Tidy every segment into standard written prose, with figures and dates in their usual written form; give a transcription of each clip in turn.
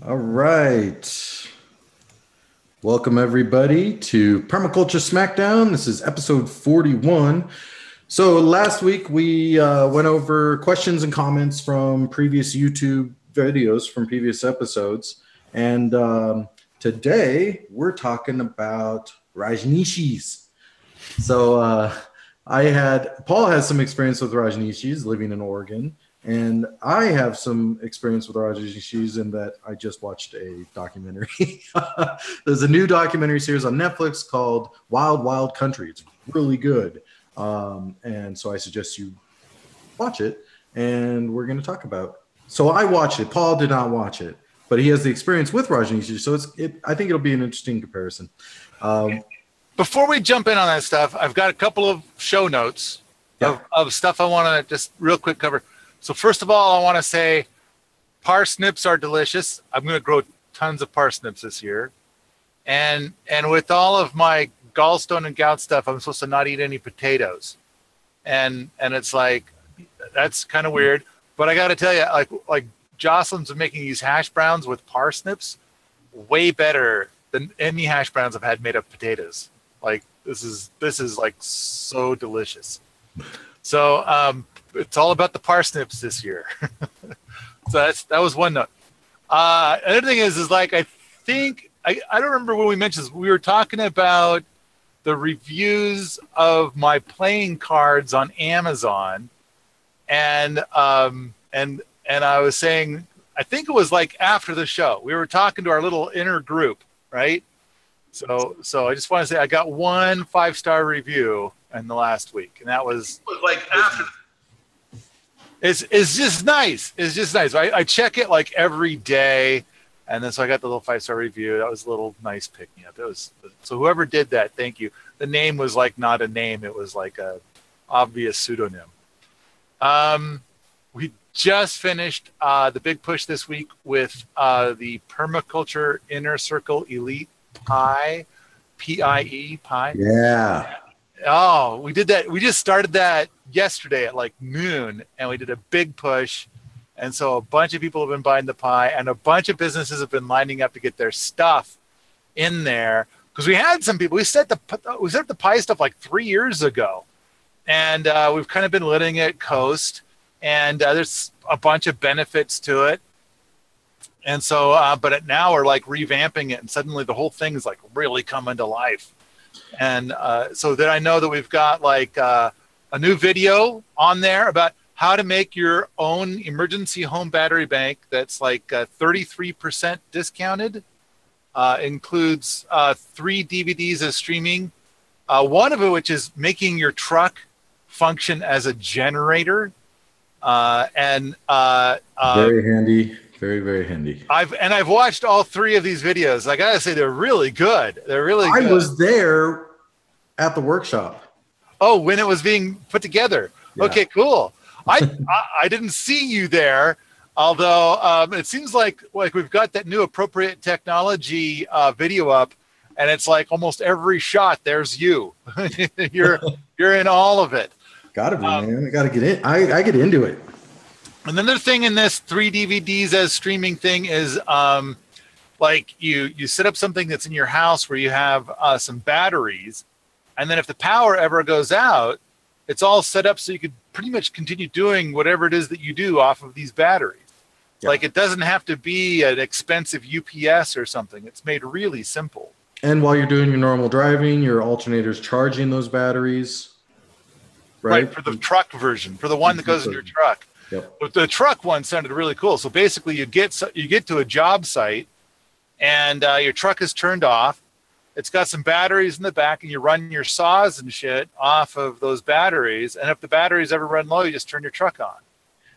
All right. Welcome, everybody, to Permaculture Smackdown. This is episode 41. So last week we went over questions and comments from previous YouTube videos from previous episodes. And today we're talking about Rajneeshees. So Paul has some experience with Rajneeshees living in Oregon. And I have some experience with Rajneeshees in that I just watched a documentary. There's a new documentary series on Netflix called Wild Wild Country. It's really good. And so I suggest you watch it. And we're going to talk about. So I watched it. Paul did not watch it, but he has the experience with Rajneeshee. So I think it'll be an interesting comparison. Before we jump in on that stuff, I've got a couple of show notes of stuff I want to just real quick cover. So first of all, I want to say parsnips are delicious. I'm going to grow tons of parsnips this year. And with all of my gallstone and gout stuff, I'm supposed to not eat any potatoes. And it's like, that's kind of weird. But I got to tell you, like Jocelyn's making these hash browns with parsnips way better than any hash browns I've had made of potatoes. Like this is like so delicious. So, it's all about the parsnips this year. So that was one note. Another thing is like, I think, I don't remember when we mentioned this, we were talking about the reviews of my playing cards on Amazon. And I was saying, I think it was like after the show, we were talking to our little inner group, right? So I just want to say I got 1 5-star review in the last week. And that was like after. It's just nice. It's just nice. I check it like every day, and then so I got the little 5-star review. That was a little nice pick me up. So whoever did that, thank you. The name was like not a name; it was like a obvious pseudonym. We just finished the big push this week with the Permaculture Inner Circle Elite Pie, PIE pie. Yeah. Oh, we did that. We just started that yesterday at like noon, and we did a big push. And so a bunch of people have been buying the pie, and a bunch of businesses have been lining up to get their stuff in there. Because we had some people, we set the pie stuff like 3 years ago, and we've kind of been letting it coast. And there's a bunch of benefits to it. And so, but now we're like revamping it, and suddenly the whole thing is like really coming to life. And so that I know that we've got like a new video on there about how to make your own emergency home battery bank that's like 33% discounted. Includes 3 DVDs as streaming. One of it, which is making your truck function as a generator. Very handy. Very, very handy. I've watched all 3 of these videos. I gotta say, they're really good. They're really good. I was there at the workshop. Oh, when it was being put together. Yeah. Okay, cool. I didn't see you there, although it seems like we've got that new appropriate technology video up, and it's like almost every shot there's you. you're in all of it. Gotta be, man. I gotta get in. I get into it. And another thing in this 3 DVDs as streaming thing is like you set up something that's in your house where you have some batteries, and then if the power ever goes out, it's all set up so you could pretty much continue doing whatever it is that you do off of these batteries. Yep. Like it doesn't have to be an expensive UPS or something. It's made really simple. And while you're doing your normal driving, your alternator's charging those batteries. Right, for the truck version, for the one that goes in your truck. Yep. But the truck one sounded really cool. So basically you get to a job site, and your truck is turned off. It's got some batteries in the back, and you run your saws and shit off of those batteries. And if the batteries ever run low, you just turn your truck on.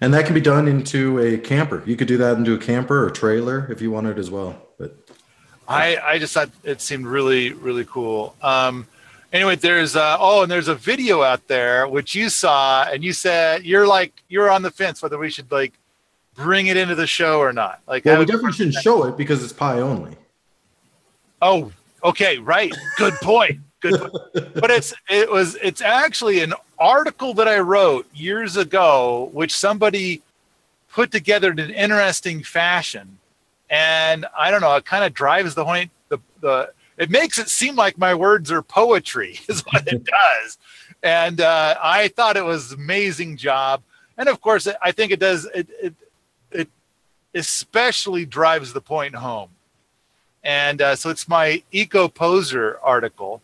And that can be done into a camper. You could do that into a camper or trailer if you wanted as well. But I just thought it seemed really, really cool. Anyway, there's a video out there which you saw, and you said you're on the fence whether we should like bring it into the show or not. Like, well, we definitely shouldn't show it because it's pie only. Oh, Okay, right. Good point. Good point. But it's actually an article that I wrote years ago, which somebody put together in an interesting fashion. And I don't know, it kind of drives the point. It makes it seem like my words are poetry, is what it does. And I thought it was an amazing job. And of course, I think it does. It especially drives the point home. And so it's my Eco Poser article,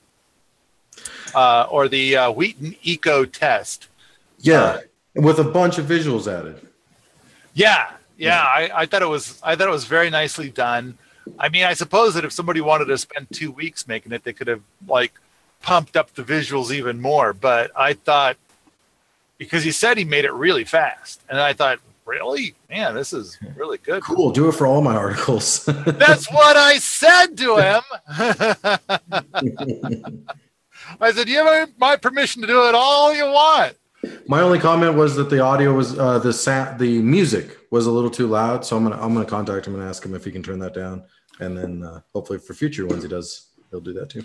or the Wheaton Eco Test. Yeah, with a bunch of visuals added. Yeah. I thought it was very nicely done. I mean, I suppose that if somebody wanted to spend 2 weeks making it, they could have like pumped up the visuals even more. But I thought, because he said he made it really fast, and I thought, really, man, this is really good. Cool. Do it for all my articles. That's what I said to him. I said, you have my permission to do it all you want. My only comment was that the audio was the music was a little too loud, so I'm gonna contact him and ask him if he can turn that down, and then hopefully for future ones he'll do that too.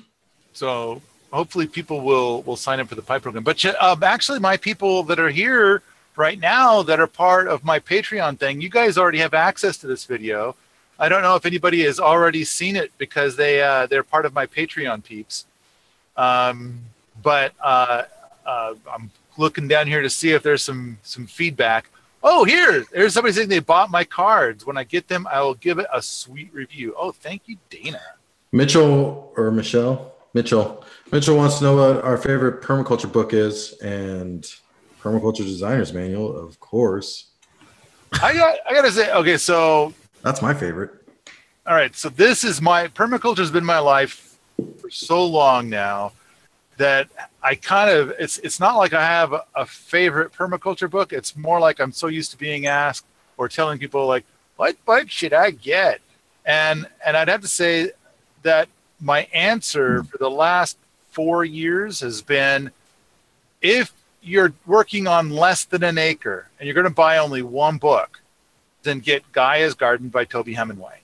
So hopefully people will sign up for the Pipe program. But actually, my people that are here right now that are part of my Patreon thing, you guys already have access to this video. I don't know if anybody has already seen it because they're part of my Patreon peeps. But I'm looking down here to see if there's some feedback. Oh, there's somebody saying they bought my cards. When I get them, I will give it a sweet review. Oh, thank you, Dana. Mitchell wants to know what our favorite permaculture book is, and Permaculture Designer's Manual, of course. I gotta say, okay, so that's my favorite. All right, so this is permaculture's been my life for so long now that I kind of, it's not like I have a favorite permaculture book. It's more like I'm so used to being asked or telling people like, what book should I get? And I'd have to say that my answer for the last 4 years has been, if you're working on less than an acre and you're going to buy only one book, then get Gaia's Garden by Toby Hemingway.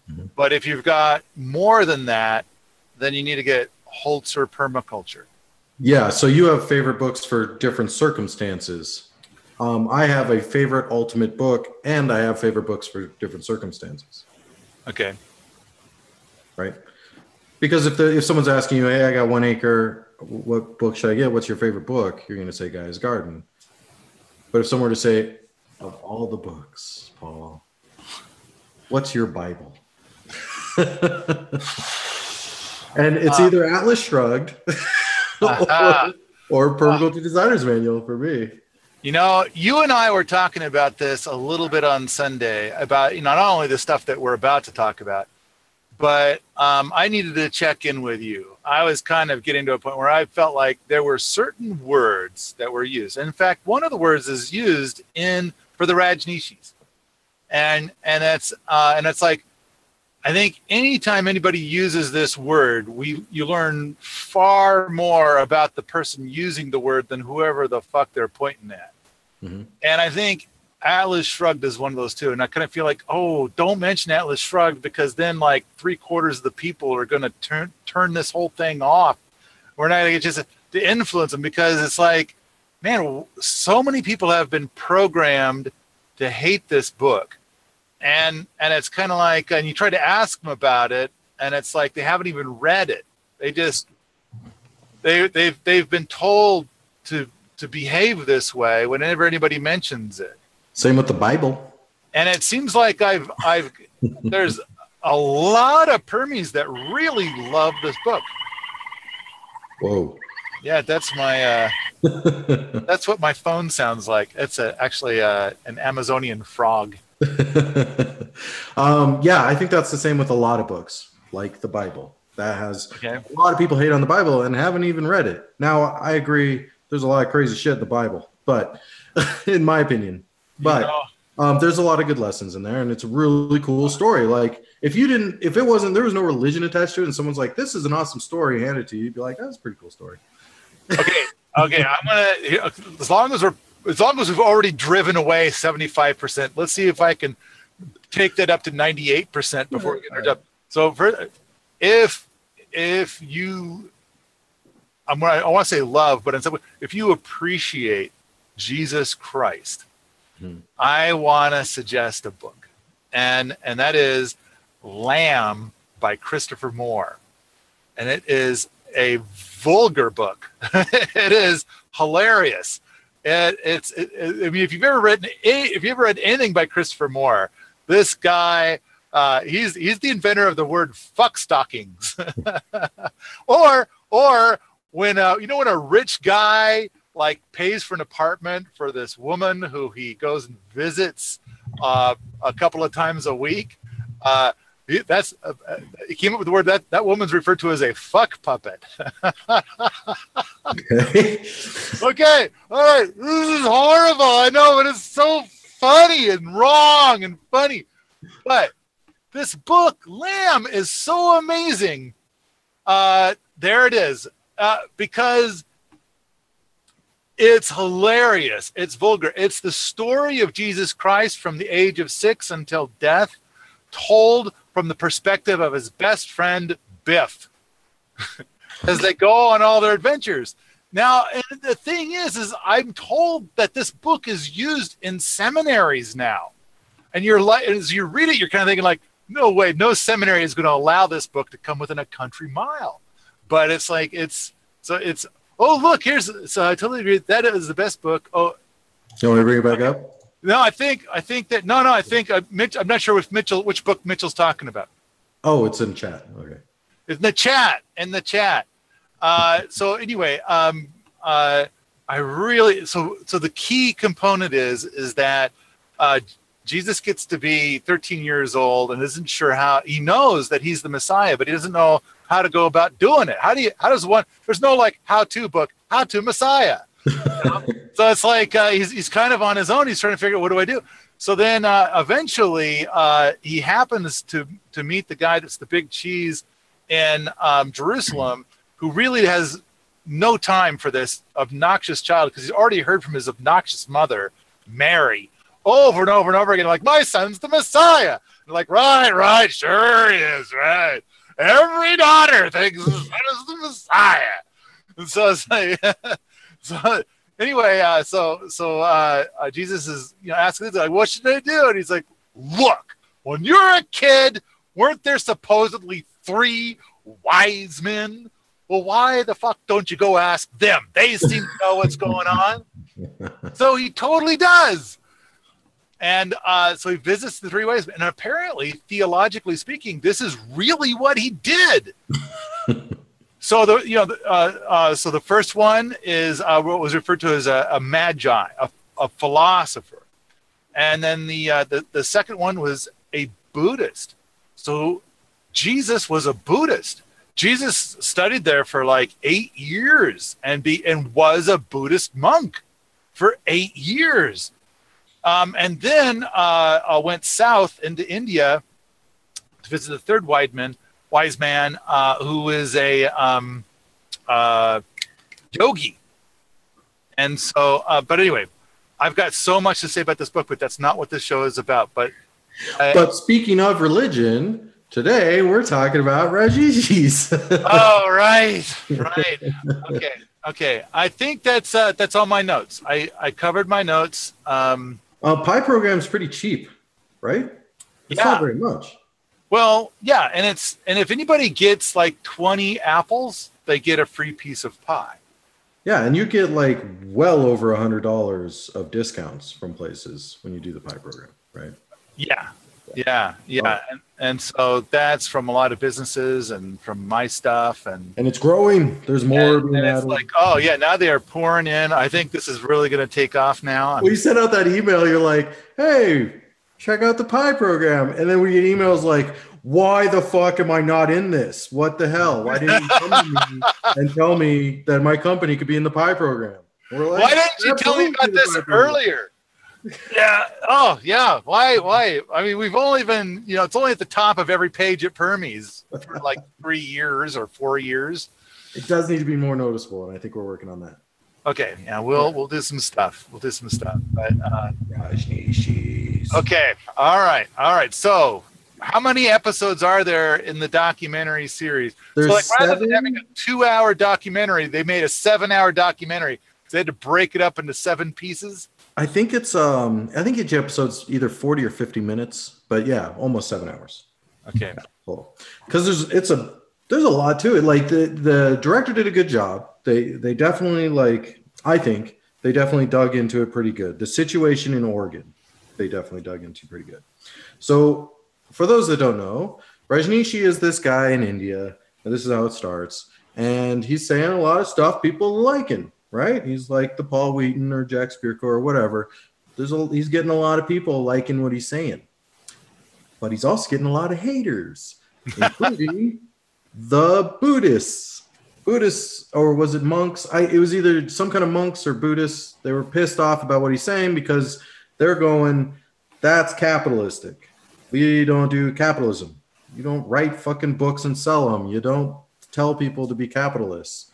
Mm-hmm. But if you've got more than that, then you need to get Holzer Permaculture. Yeah, so you have favorite books for different circumstances. I have a favorite ultimate book, and I have favorite books for different circumstances. Okay. Right? Because if someone's asking you, hey, I got 1 acre, what book should I get? What's your favorite book? You're going to say Gaia's Garden. But if someone were to say, of all the books, Paul, what's your Bible? And it's either Atlas Shrugged or Permaculture Designer's Manual for me. You know, you and I were talking about this a little bit on Sunday about not only the stuff that we're about to talk about, but I needed to check in with you. I was kind of getting to a point where I felt like there were certain words that were used. In fact, one of the words is used for the Rajneeshees. And it's like, I think anytime anybody uses this word, you learn far more about the person using the word than whoever the fuck they're pointing at. Mm-hmm. And I think Atlas Shrugged is one of those too. And I kind of feel like, oh, don't mention Atlas Shrugged, because then like 3/4 of the people are going to turn this whole thing off. We're not going to get just to influence them, because it's like, man, so many people have been programmed to hate this book. And it's kind of like, and you try to ask them about it, and it's like they haven't even read it. They've been told to behave this way whenever anybody mentions it. Same with the Bible. And it seems like there's a lot of permies that really love this book. Whoa. Yeah, that's my that's what my phone sounds like. It's actually an Amazonian frog. Yeah, I think that's the same with a lot of books, like the Bible. That has a lot of people hate on the Bible and haven't even read it. Now, I agree, there's a lot of crazy shit in the Bible, but in my opinion, but there's a lot of good lessons in there, and it's a really cool story. Like if there was no religion attached to it, and someone's like, "This is an awesome story," hand it to you, you'd be like, "That's a pretty cool story." Okay, I'm gonna as long as we've already driven away 75%, let's see if I can take that up to 98% before we get our job. So if if you, I want to say love, but in some way, if you appreciate Jesus Christ, I want to suggest a book, and that is Lamb by Christopher Moore, and it is a vulgar book. It is hilarious. I mean, if you've ever read anything by Christopher Moore, this guy, he's the inventor of the word fuck stockings. or when when a rich guy like pays for an apartment for this woman who he goes and visits a couple of times a week. He came up with the word that woman's referred to as a fuck puppet. Okay, all right, this is horrible. I know, but it's so funny and wrong and funny. But this book, Lamb, is so amazing. There it is, because it's hilarious. It's vulgar. It's the story of Jesus Christ from the age of 6 until death, told from the perspective of his best friend, Biff, as they go on all their adventures. Now, and the thing is I'm told that this book is used in seminaries now. And you're like, as you read it, you're kind of thinking like, no way, no seminary is going to allow this book to come within a country mile. But it's like, oh, look, so I totally agree. That is the best book. Oh, you want me to bring it back up? No, I think Mitch, I'm not sure which book Mitchell's talking about. Oh, it's in chat. Okay. In the chat. So anyway, I really, so the key component is that, Jesus gets to be 13 years old and isn't sure how. He knows that he's the Messiah, but he doesn't know how to go about doing it. There's no like how-to book, how to Messiah. So it's like he's kind of on his own. He's trying to figure out, what do I do? So then eventually he happens to meet the guy that's the big cheese in Jerusalem, who really has no time for this obnoxious child, because he's already heard from his obnoxious mother, Mary, over and over and over again, like, my son's the Messiah. And like, right, sure he is, right. Every daughter thinks his son is the Messiah. And so it's like, so anyway, Jesus is asking, like, what should I do? And he's like, look, when you're a kid, weren't there supposedly 3 wise men? Well, why the fuck don't you go ask them? They seem to know what's going on. So he totally does. And so he visits the 3 wise men, and apparently, theologically speaking, this is really what he did. So the first one is what was referred to as a magi, a philosopher, and then the second one was a Buddhist. So Jesus was a Buddhist. Jesus studied there for like 8 years and was a Buddhist monk for 8 years. And then went south into India to visit the third wise man, who is a yogi. And so, but anyway, I've got so much to say about this book, but that's not what this show is about. But speaking of religion, today we're talking about Rajneeshees. Oh, right. Okay. I think that's all my notes. I covered my notes. Pi program's pretty cheap, right? It's not very much. Well, yeah, and if anybody gets like 20 apples, they get a free piece of pie. Yeah, and you get like well over $100 of discounts from places when you do the Pi program, right? Yeah. And so that's from a lot of businesses and from my stuff, and it's growing. There's more being added. It's like, oh yeah, now they are pouring in. I think this is really going to take off now. Well, you sent out that email. You're like, hey, check out the Pi program, and then we get emails like, why the fuck am I not in this? What the hell? Why didn't you come to me and tell me that my company could be in the Pi program? We're like, why didn't you tell me about this earlier? Yeah. Oh, yeah. Why? I mean, we've only been, it's only at the top of every page at Permies for like 3 years or 4 years. It does need to be more noticeable, and I think we're working on that. Okay. Yeah, we'll do some stuff. But Rajneeshees. okay. All right. So how many episodes are there in the documentary series? There's so like rather 7. than having a 2-hour documentary, they made a 7-hour documentary. They had to break it up into 7 pieces. I think each episode's either 40 or 50 minutes, but yeah, almost 7 hours. Okay. Yeah, total. Because there's a lot to it. Like the director did a good job. They definitely I think they definitely dug into it pretty good. The situation in Oregon, they definitely dug into pretty good. So for those that don't know, Rajneeshee is this guy in India, and this is how it starts. And he's saying a lot of stuff people liking, right? He's like the Paul Wheaton or Jack Spirko or whatever. He's getting a lot of people liking what he's saying. But he's also getting a lot of haters, including the Buddhists, or was it monks? It was either some kind of monks or Buddhists. They were pissed off about what he's saying because they're going, that's capitalistic. We don't do capitalism. You don't write fucking books and sell them. You don't tell people to be capitalists.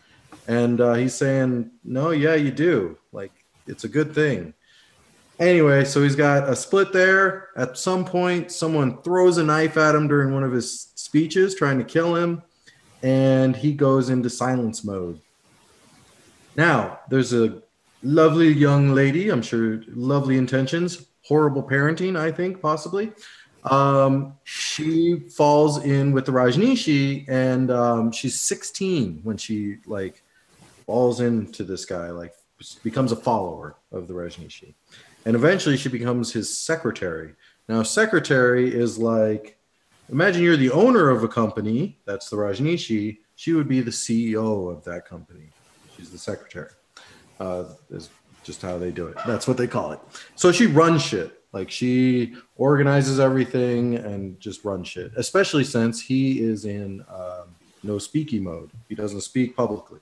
And he's saying, no, yeah, you do. Like, it's a good thing. Anyway, so he's got a split there. At some point, someone throws a knife at him during one of his speeches, trying to kill him. And he goes into silence mode. Now, there's a lovely young lady, I'm sure, lovely intentions, horrible parenting, I think, possibly. She falls in with the Rajneeshee, and she's 16 when she falls into this guy, becomes a follower of the Rajneeshee. And eventually she becomes his secretary. Now, secretary is imagine you're the owner of a company, that's the Rajneeshee. She would be the CEO of that company. She's the secretary. Is just how they do it. That's what they call it. So she runs shit. She organizes everything and just runs shit, especially since he is in no speaky mode. He doesn't speak publicly.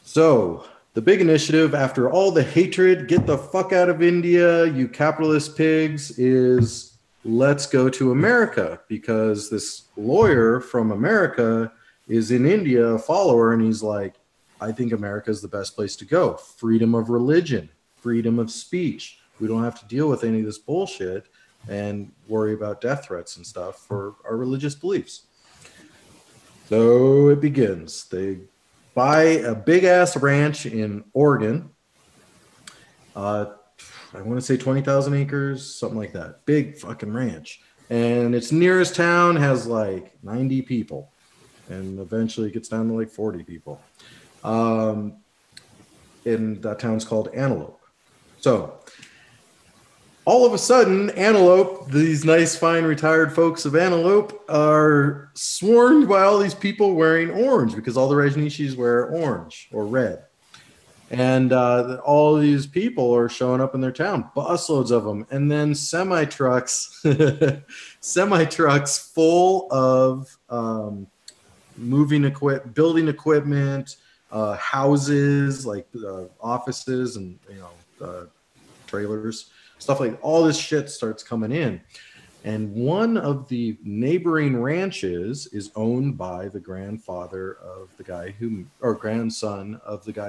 So the big initiative, after all the hatred, get the fuck out of India, you capitalist pigs, is let's go to America, because this lawyer from America is in India, a follower, and he's like, I think America is the best place to go. Freedom of religion, freedom of speech. We don't have to deal with any of this bullshit and worry about death threats and stuff for our religious beliefs. So it begins. They buy a big ass ranch in Oregon. I want to say 20,000 acres, something like that. Big fucking ranch. And its nearest town has 90 people. And eventually it gets down to 40 people. And that town's called Antelope. So all of a sudden, Antelope, these nice, fine, retired folks of Antelope, are swarmed by all these people wearing orange, because all the Rajneeshees wear orange or red. And all these people are showing up in their town, busloads of them. And then semi-trucks full of building equipment, houses, offices and, trailers. Stuff all this shit starts coming in. And one of the neighboring ranches is owned by the grandson of the guy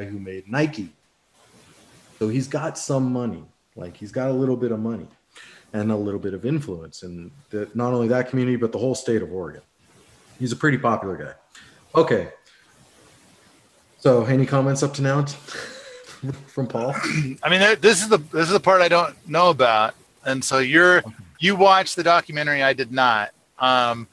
who made Nike. So he's got some money. He's got a little bit of money and a little bit of influence in not only that community, but the whole state of Oregon. He's a pretty popular guy. Okay. So any comments up to now? From Paul? I mean, this is the part I don't know about, and so you watched the documentary. I did not, and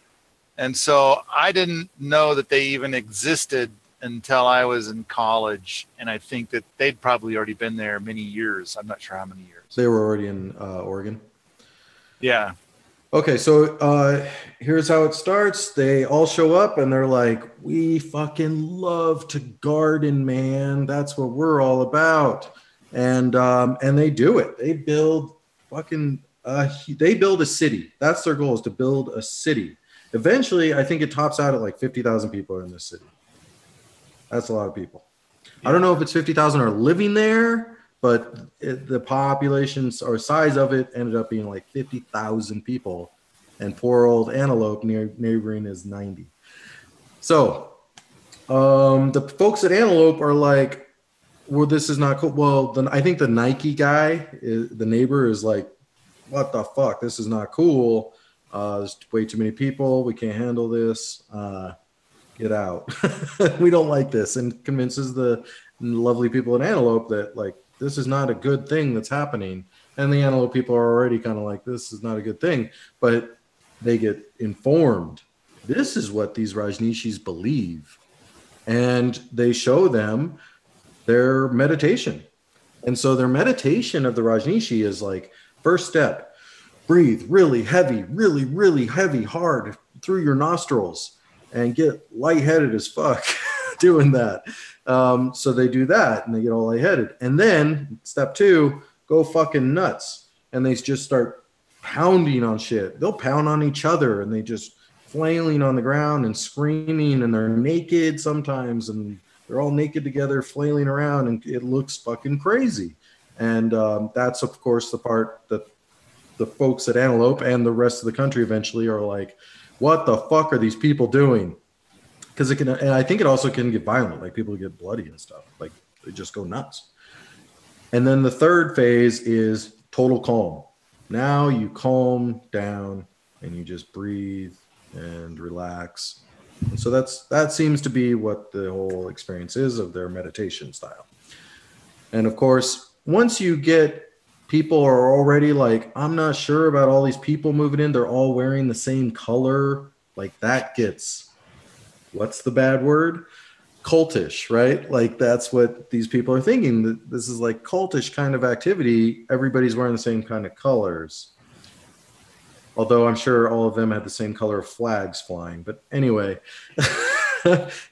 so I didn't know that they even existed until I was in college, and I think that they'd probably already been there many years. I'm not sure how many years. They were already in Oregon. Yeah. Okay, so here's how it starts. They all show up and they're like, we fucking love to garden, man. That's what we're all about. And they do it. They build a city. That's their goal, is to build a city. Eventually, I think it tops out at 50,000 people are in this city. That's a lot of people. Yeah. I don't know if it's 50,000 are living there, but the population or size of it ended up being 50,000 people, and poor old Antelope neighboring is 90. So the folks at Antelope are like, well, this is not cool. Well, then I think the Nike guy, the neighbor, is like, what the fuck? This is not cool. There's way too many people. We can't handle this. Get out. We don't like this. And convinces the lovely people in Antelope that, like, this is not a good thing that's happening. And the Antelope people are already kind of like, this is not a good thing. But they get informed. This is what these Rajneeshees believe. And they show them their meditation. And so their meditation of the Rajneeshee is like, first step, breathe really heavy, really, really heavy, hard through your nostrils and get lightheaded as fuck doing that. So they do that and they get all lightheaded. And then step 2, go fucking nuts. And they just start pounding on shit. They'll pound on each other and they just flailing on the ground and screaming, and they're naked sometimes, and they're all naked together flailing around, and it looks fucking crazy. And that's, of course, the part that the folks at Antelope and the rest of the country eventually are like, what the fuck are these people doing? Because it can, and I think it also can get violent, like people get bloody and stuff, like they just go nuts. And then the third phase is total calm. Now you calm down and you just breathe and relax. And so that seems to be what the whole experience is of their meditation style. And of course, once you get people are already like, I'm not sure about all these people moving in, they're all wearing the same color, like that gets, what's the bad word? Cultish, right? Like that's what these people are thinking. That this is like cultish kind of activity. Everybody's wearing the same kind of colors. Although I'm sure all of them had the same color of flags flying. But anyway,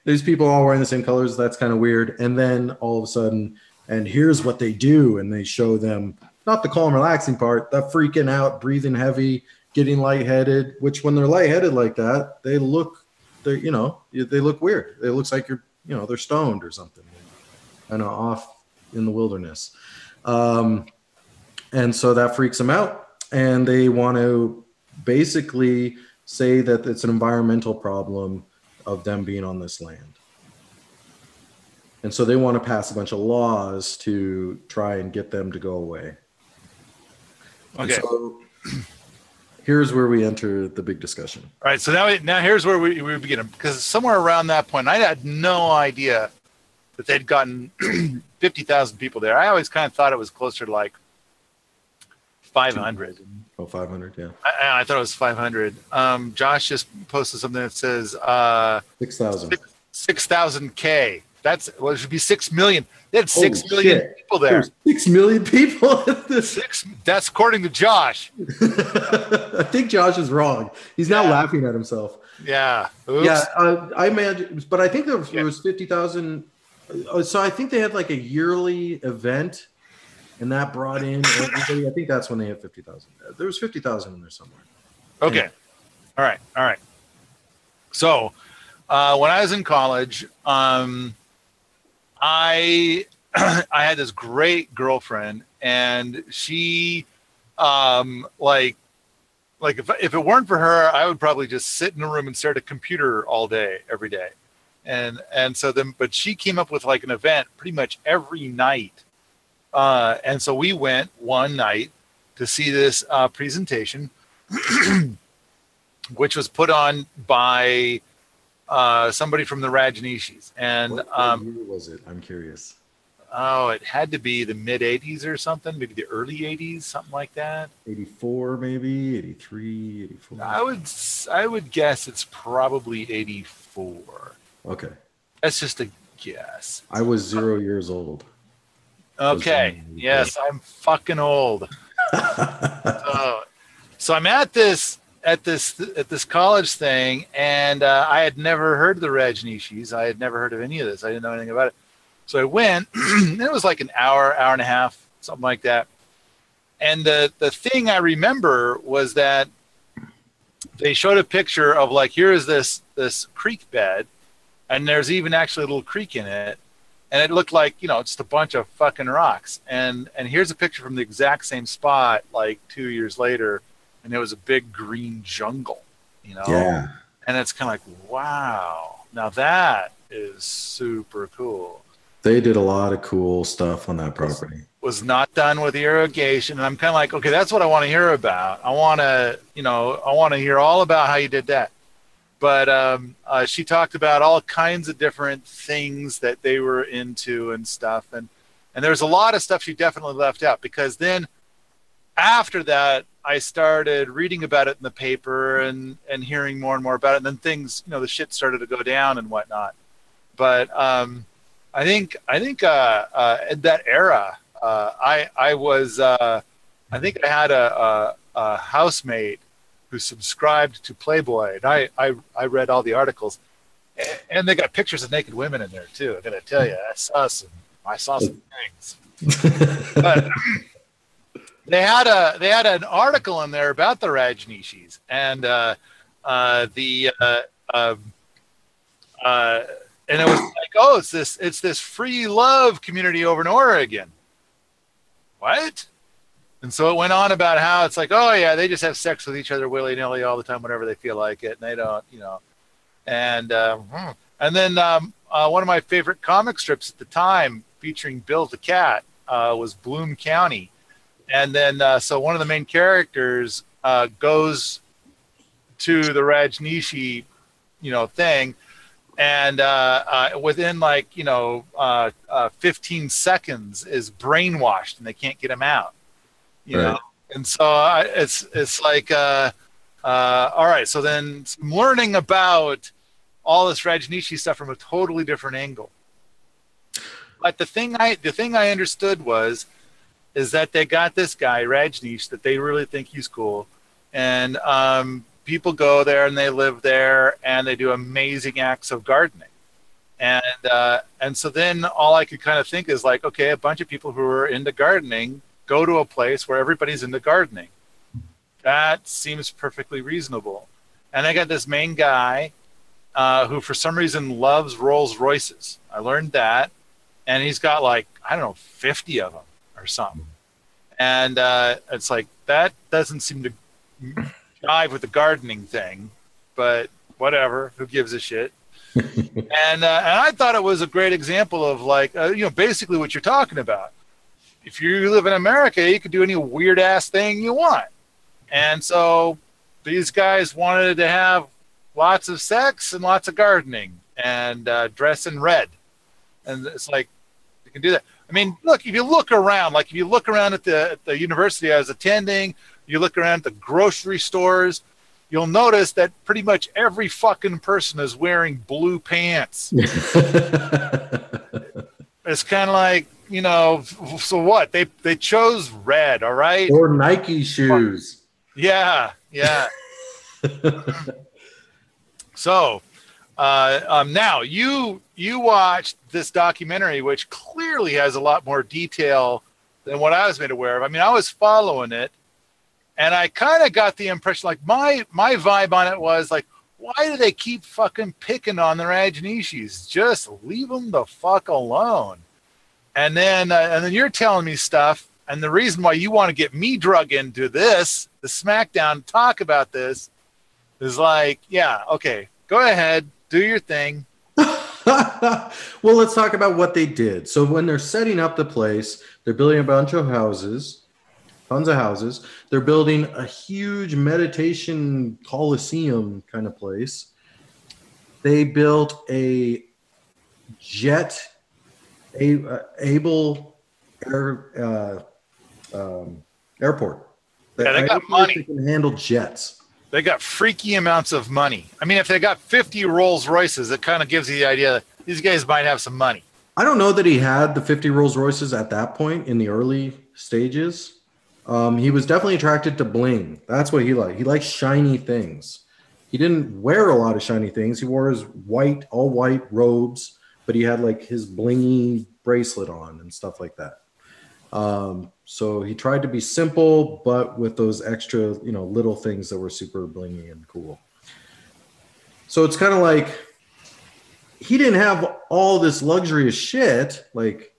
these people all wearing the same colors. That's kind of weird. And then all of a sudden, and here's what they do. And they show them not the calm, relaxing part, the freaking out, breathing heavy, getting lightheaded, which when they're lightheaded like that, they look weird. It looks like they're stoned or something, kind of off in the wilderness. And so that freaks them out. And they want to basically say that it's an environmental problem of them being on this land. And so they want to pass a bunch of laws to try and get them to go away. Okay. And so here's where we enter the big discussion. All right. So now here's where we begin. Because somewhere around that point, I had no idea that they'd gotten 50,000 people there. I always kind of thought it was closer to like 500. Oh, 500, yeah. I thought it was 500. Josh just posted something that says 6,000. 6,000K. It should be 6 million. They had 6 million people there. There's 6 million people at this. That's according to Josh. I think Josh is wrong. He's now laughing at himself. Yeah. Oops. Yeah. I imagine, but I think there was 50,000. So I think they had like a yearly event, and that brought in everybody. I think that's when they had 50,000. There was 50,000 in there somewhere. Okay. Anyway. All right. So when I was in college, I had this great girlfriend, and she, if it weren't for her, I would probably just sit in a room and stare at a computer all day, every day. But she came up with like an event pretty much every night. And so we went one night to see this presentation, which was put on by somebody from the Rajneeshees. And what year was it? I'm curious. Oh, it had to be the mid 80s or something, maybe the early 80s, something like that. 84, maybe 83, 84. I would guess it's probably 84. Okay. That's just a guess. I was 0 years old. Okay. Yes, I'm fucking old. So I'm at this college thing, and I had never heard of the Rajneeshees. I had never heard of any of this. I didn't know anything about it. So I went, and it was like an hour and a half, something like that. And the thing I remember was that they showed a picture of like, here is this creek bed, and there's even actually a little creek in it. And it looked like, just a bunch of fucking rocks. And here's a picture from the exact same spot, like 2 years later, and it was a big green jungle, Yeah. And it's kind of like, wow, now that is super cool. They did a lot of cool stuff on that property. was not done with irrigation. And I'm kind of like, okay, that's what I want to hear about. I want to hear all about how you did that. But she talked about all kinds of different things that they were into and stuff. And there's a lot of stuff she definitely left out, because then after that, I started reading about it in the paper and hearing more and more about it. And then things, the shit started to go down and whatnot. But I think in that era, I think I had a housemate who subscribed to Playboy, and I read all the articles, and they got pictures of naked women in there too. I gotta tell you, I saw some things. But they had an article in there about the Rajneeshees, and and it was like, oh, it's this free love community over in Oregon. What? And so it went on about how it's like, oh yeah, they just have sex with each other willy-nilly all the time whenever they feel like it, and they don't, And then one of my favorite comic strips at the time, featuring Bill the Cat, was Bloom County. And then so one of the main characters goes to the Rajneeshee, thing, and within 15 seconds is brainwashed, and they can't get him out. You know, and so it's like, all right. So then I'm learning about all this Rajneeshee stuff from a totally different angle. But the thing I understood is that they got this guy Rajneesh that they really think he's cool, and people go there and they live there and they do amazing acts of gardening, and so then all I could kind of think is like, okay, a bunch of people who are into gardening go to a place where everybody's into gardening. That seems perfectly reasonable. And I got this main guy who for some reason loves Rolls Royces. I learned that. And he's got 50 of them or something. And it's like, that doesn't seem to jive with the gardening thing, but whatever, who gives a shit? And I thought it was a great example of basically what you're talking about. If you live in America, you can do any weird ass thing you want. And so these guys wanted to have lots of sex and lots of gardening and dress in red. And it's like, you can do that. I mean, look, if you look around at the university I was attending, you look around at the grocery stores, you'll notice that pretty much every fucking person is wearing blue pants. It's kind of like, so what? They chose red, all right? Or Nike shoes. Yeah. So now you watched this documentary, which clearly has a lot more detail than what I was made aware of. I mean, I was following it, and I kind of got the impression, like my vibe on it was like, why do they keep fucking picking on the Rajneeshees? Just leave them the fuck alone. And then you're telling me stuff, and the reason why you want to get me drug into this, the Smackdown, talk about this, is like, yeah, okay, go ahead, do your thing. Well, let's talk about what they did. So when they're setting up the place, they're building a bunch of houses, tons of houses. They're building a huge meditation coliseum kind of place. They built a able airport. Yeah, they got money. They can handle jets. They got freaky amounts of money. I mean, if they got 50 Rolls Royces, it kind of gives you the idea that these guys might have some money. I don't know that he had the 50 Rolls Royces at that point in the early stages. He was definitely attracted to bling. That's what he liked. He liked shiny things. He didn't wear a lot of shiny things. He wore his all white robes, but he had his blingy bracelet on and stuff like that. So he tried to be simple, but with those extra, little things that were super blingy and cool. So it's kind of like he didn't have all this luxurious shit like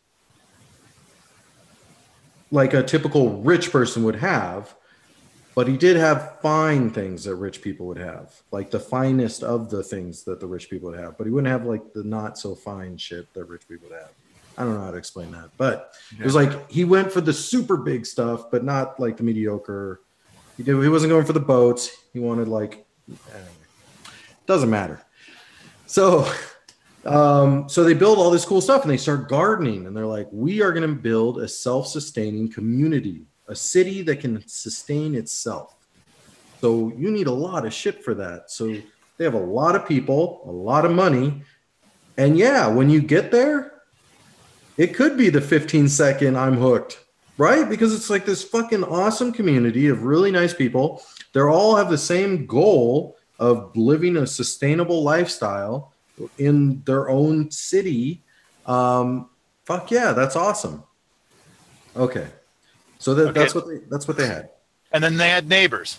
a typical rich person would have, but he did have fine things that rich people would have, like the finest of the things that the rich people would have, but he wouldn't have the not so fine shit that rich people would have. I don't know how to explain that, but it was like he went for the super big stuff, but not like the mediocre. He wasn't going for the boats. He wanted like, anyway, doesn't matter. So, so they build all this cool stuff and they start gardening and they're like, we are going to build a self-sustaining community, a city that can sustain itself. So you need a lot of shit for that. So they have a lot of people, a lot of money. And yeah, when you get there, it could be the 15-second I'm hooked, right? Because it's like this fucking awesome community of really nice people. They all have the same goal of living a sustainable lifestyle in their own city. Fuck yeah, that's awesome. Okay. So that's what they had. And then they had neighbors.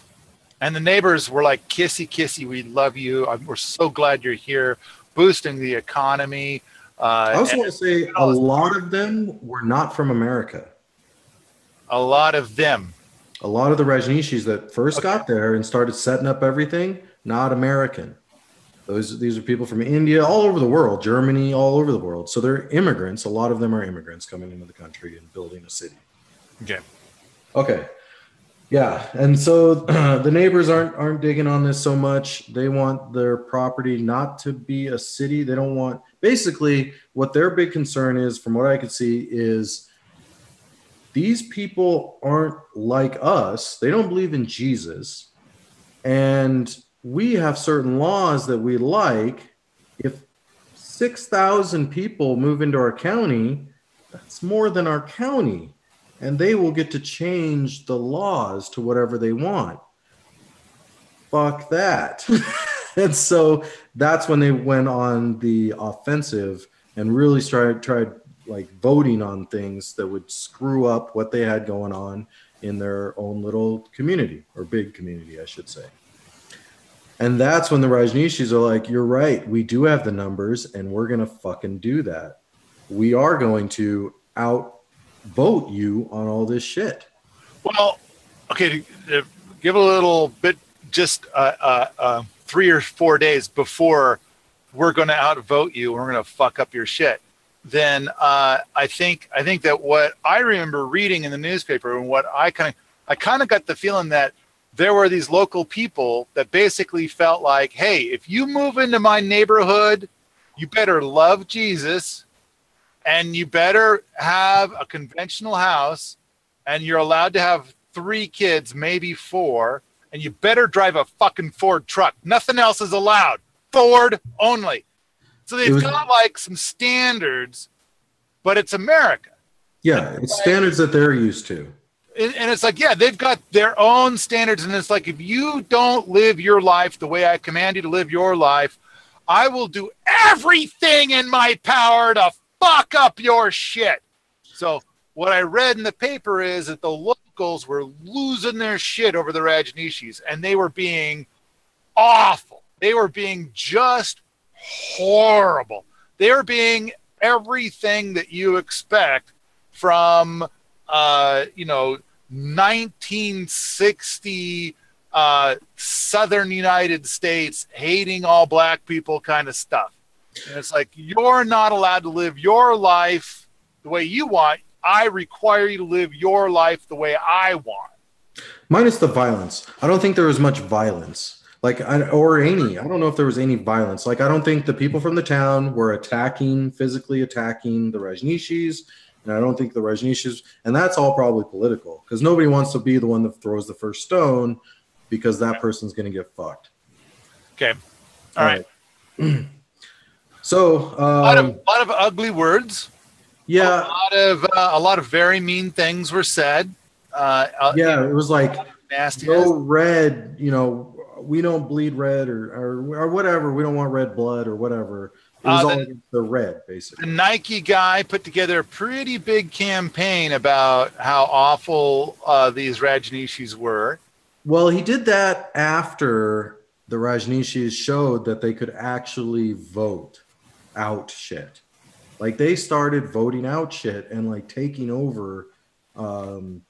And the neighbors were like, kissy, kissy, we love you. We're so glad you're here, boosting the economy. I also want to say a lot of them were not from America. A lot of them. A lot of the Rajneeshees that first got there and started setting up everything, not American. These are people from India, all over the world, Germany, all over the world. So they're immigrants. A lot of them are immigrants coming into the country and building a city. Okay. Yeah. And so the neighbors aren't digging on this so much. They want their property not to be a city. They don't want, basically what their big concern is, from what I could see, is these people aren't like us. They don't believe in Jesus. And we have certain laws that we like. If 6,000 people move into our county, that's more than our county. And they will get to change the laws to whatever they want. Fuck that. And so that's when they went on the offensive and really tried like voting on things that would screw up what they had going on in their own little community, or big community, I should say. And that's when the Rajneeshees are like, you're right, we do have the numbers and we're going to fucking do that. We are going to outvote you on all this shit. Well, okay, to give a little bit, just 3 or 4 days before we're going to outvote you, we're going to fuck up your shit. Then I think that what I remember reading in the newspaper, and what I kind of got the feeling that there were these local people that basically felt like, hey, if you move into my neighborhood, you better love Jesus, and you better have a conventional house, and you're allowed to have 3 kids, maybe 4, and you better drive a fucking Ford truck. Nothing else is allowed. Ford only. So they've got like some standards, but it's America. Yeah, it's like, standards that they're used to. And it's like, yeah, they've got their own standards. And it's like, if you don't live your life the way I command you to live your life, I will do everything in my power to fuck up your shit. So what I read in the paper is that the locals were losing their shit over the Rajneeshees, and they were being awful. They were being just horrible. They were being everything that you expect from, 1960 Southern United States, hating all black people kind of stuff. And it's like, you're not allowed to live your life the way you want. I require you to live your life the way I want. Minus the violence. I don't think there was much violence. I don't know if there was any violence. Like, I don't think the people from the town were physically attacking the Rajneeshees. And I don't think the Rajneeshees, and that's all probably political, because nobody wants to be the one that throws the first stone, because that person's going to get fucked. Okay. All right. So a lot of ugly words. Yeah. A lot of very mean things were said. It was like, nasty. No red, we don't bleed red or whatever. We don't want red blood or whatever. It was all the red, basically. The Nike guy put together a pretty big campaign about how awful these Rajneeshees were. Well, he did that after the Rajneeshees showed that they could actually vote out shit. Like, they started voting out shit and like taking over the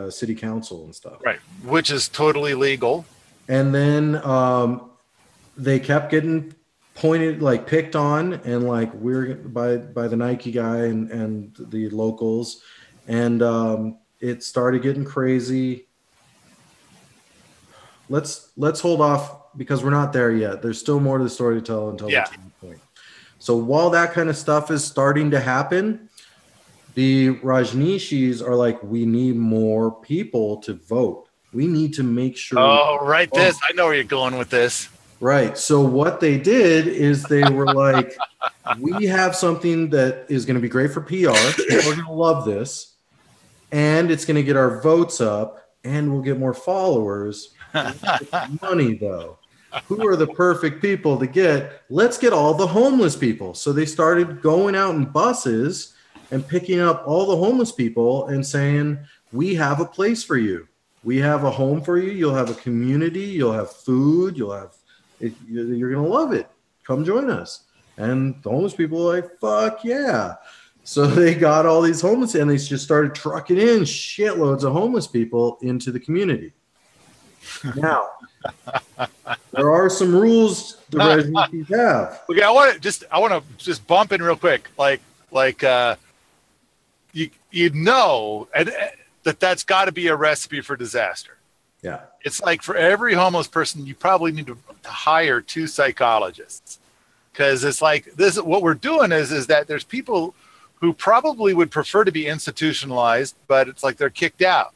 city council and stuff. Right, which is totally legal. And then they kept getting pointed, like picked on, and like we're by the Nike guy and the locals, and it started getting crazy. Let's hold off because we're not there yet. There's still more to the story to tell until Yeah. the point. So while that kind of stuff is starting to happen, the Rajneeshees are like, we need more people to vote. We need to make sure. Oh, right. This. I know where you're going with this. Right. So what they did is they were like, we have something that is going to be great for PR. We're going to love this. And it's going to get our votes up and we'll get more followers. Money, though. Who are the perfect people to get? Let's get all the homeless people. So they started going out in buses and picking up all the homeless people and saying, we have a place for you. We have a home for you. You'll have a community. You'll have food. You're going to love it. Come join us. And the homeless people are like, fuck yeah. So they got all these homeless and they just started trucking in shitloads of homeless people into the community. Now, there are some rules the Rajneeshees have. Okay, I want to just bump in real quick, you know, and that's got to be a recipe for disaster. Yeah, it's like for every homeless person, you probably need to hire 2 psychologists, because it's like this. What we're doing is that there's people who probably would prefer to be institutionalized, but it's like they're kicked out,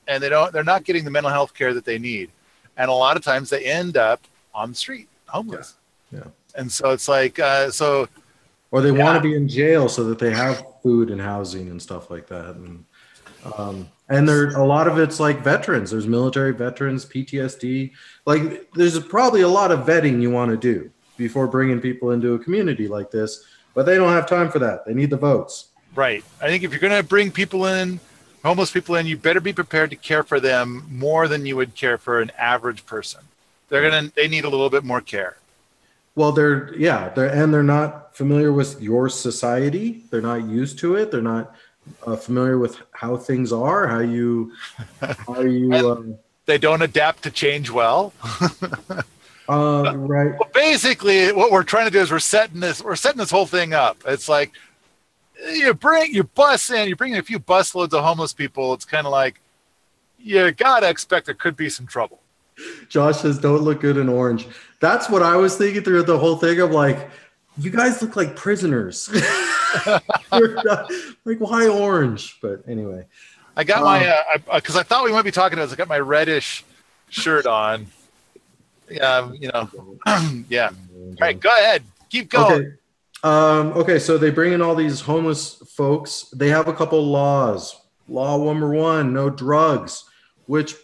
and they're not getting the mental health care that they need. And a lot of times they end up on the street, homeless. Yeah. And so it's like, or they want to be in jail so that they have food and housing and stuff like that. And there's a lot of it's like veterans. There's military veterans, PTSD. Like there's probably a lot of vetting you want to do before bringing people into a community like this, but they don't have time for that. They need the votes. Right. I think if you're going to bring people in, homeless people in, you better be prepared to care for them more than you would care for an average person. They need a little bit more care. Well, they're not familiar with your society. They're not used to it. They're not familiar with how things are, how you they don't adapt to change well. Right. Well, basically what we're trying to do is we're setting this whole thing up. It's like, you bring a few busloads of homeless people. It's kind of like, you gotta expect there could be some trouble. Josh says, don't look good in orange. That's what I was thinking through the whole thing. I'm like, you guys look like prisoners. Like, why orange? But anyway, I got my, because I thought we might be talking about this. I got my reddish shirt on. Yeah, yeah. All right, go ahead. Keep going. Okay, so they bring in all these homeless folks. They have a couple laws. Law number 1, no drugs, which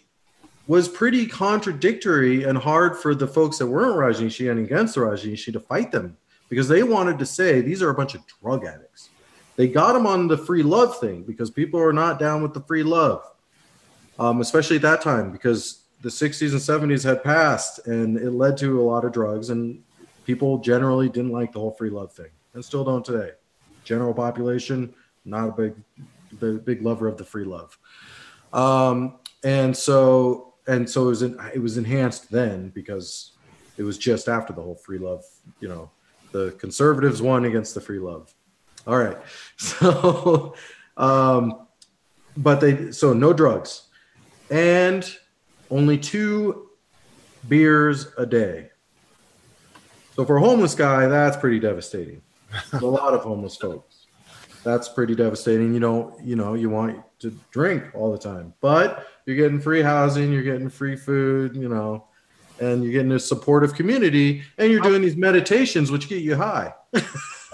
was pretty contradictory and hard for the folks that weren't Rajneeshee and against the Rajneeshee to fight them, because they wanted to say these are a bunch of drug addicts. They got them on the free love thing because people are not down with the free love, especially at that time, because the 60s and 70s had passed and it led to a lot of drugs, and people generally didn't like the whole free love thing and still don't today. General population, not a big lover of the free love. And so it was enhanced then because it was just after the whole free love, the conservatives won against the free love. All right. So, so no drugs and only 2 beers a day. So for a homeless guy, that's pretty devastating. A lot of homeless folks. That's pretty devastating. You want to drink all the time, but you're getting free housing, you're getting free food, and you're getting a supportive community, and you're doing these meditations, which get you high.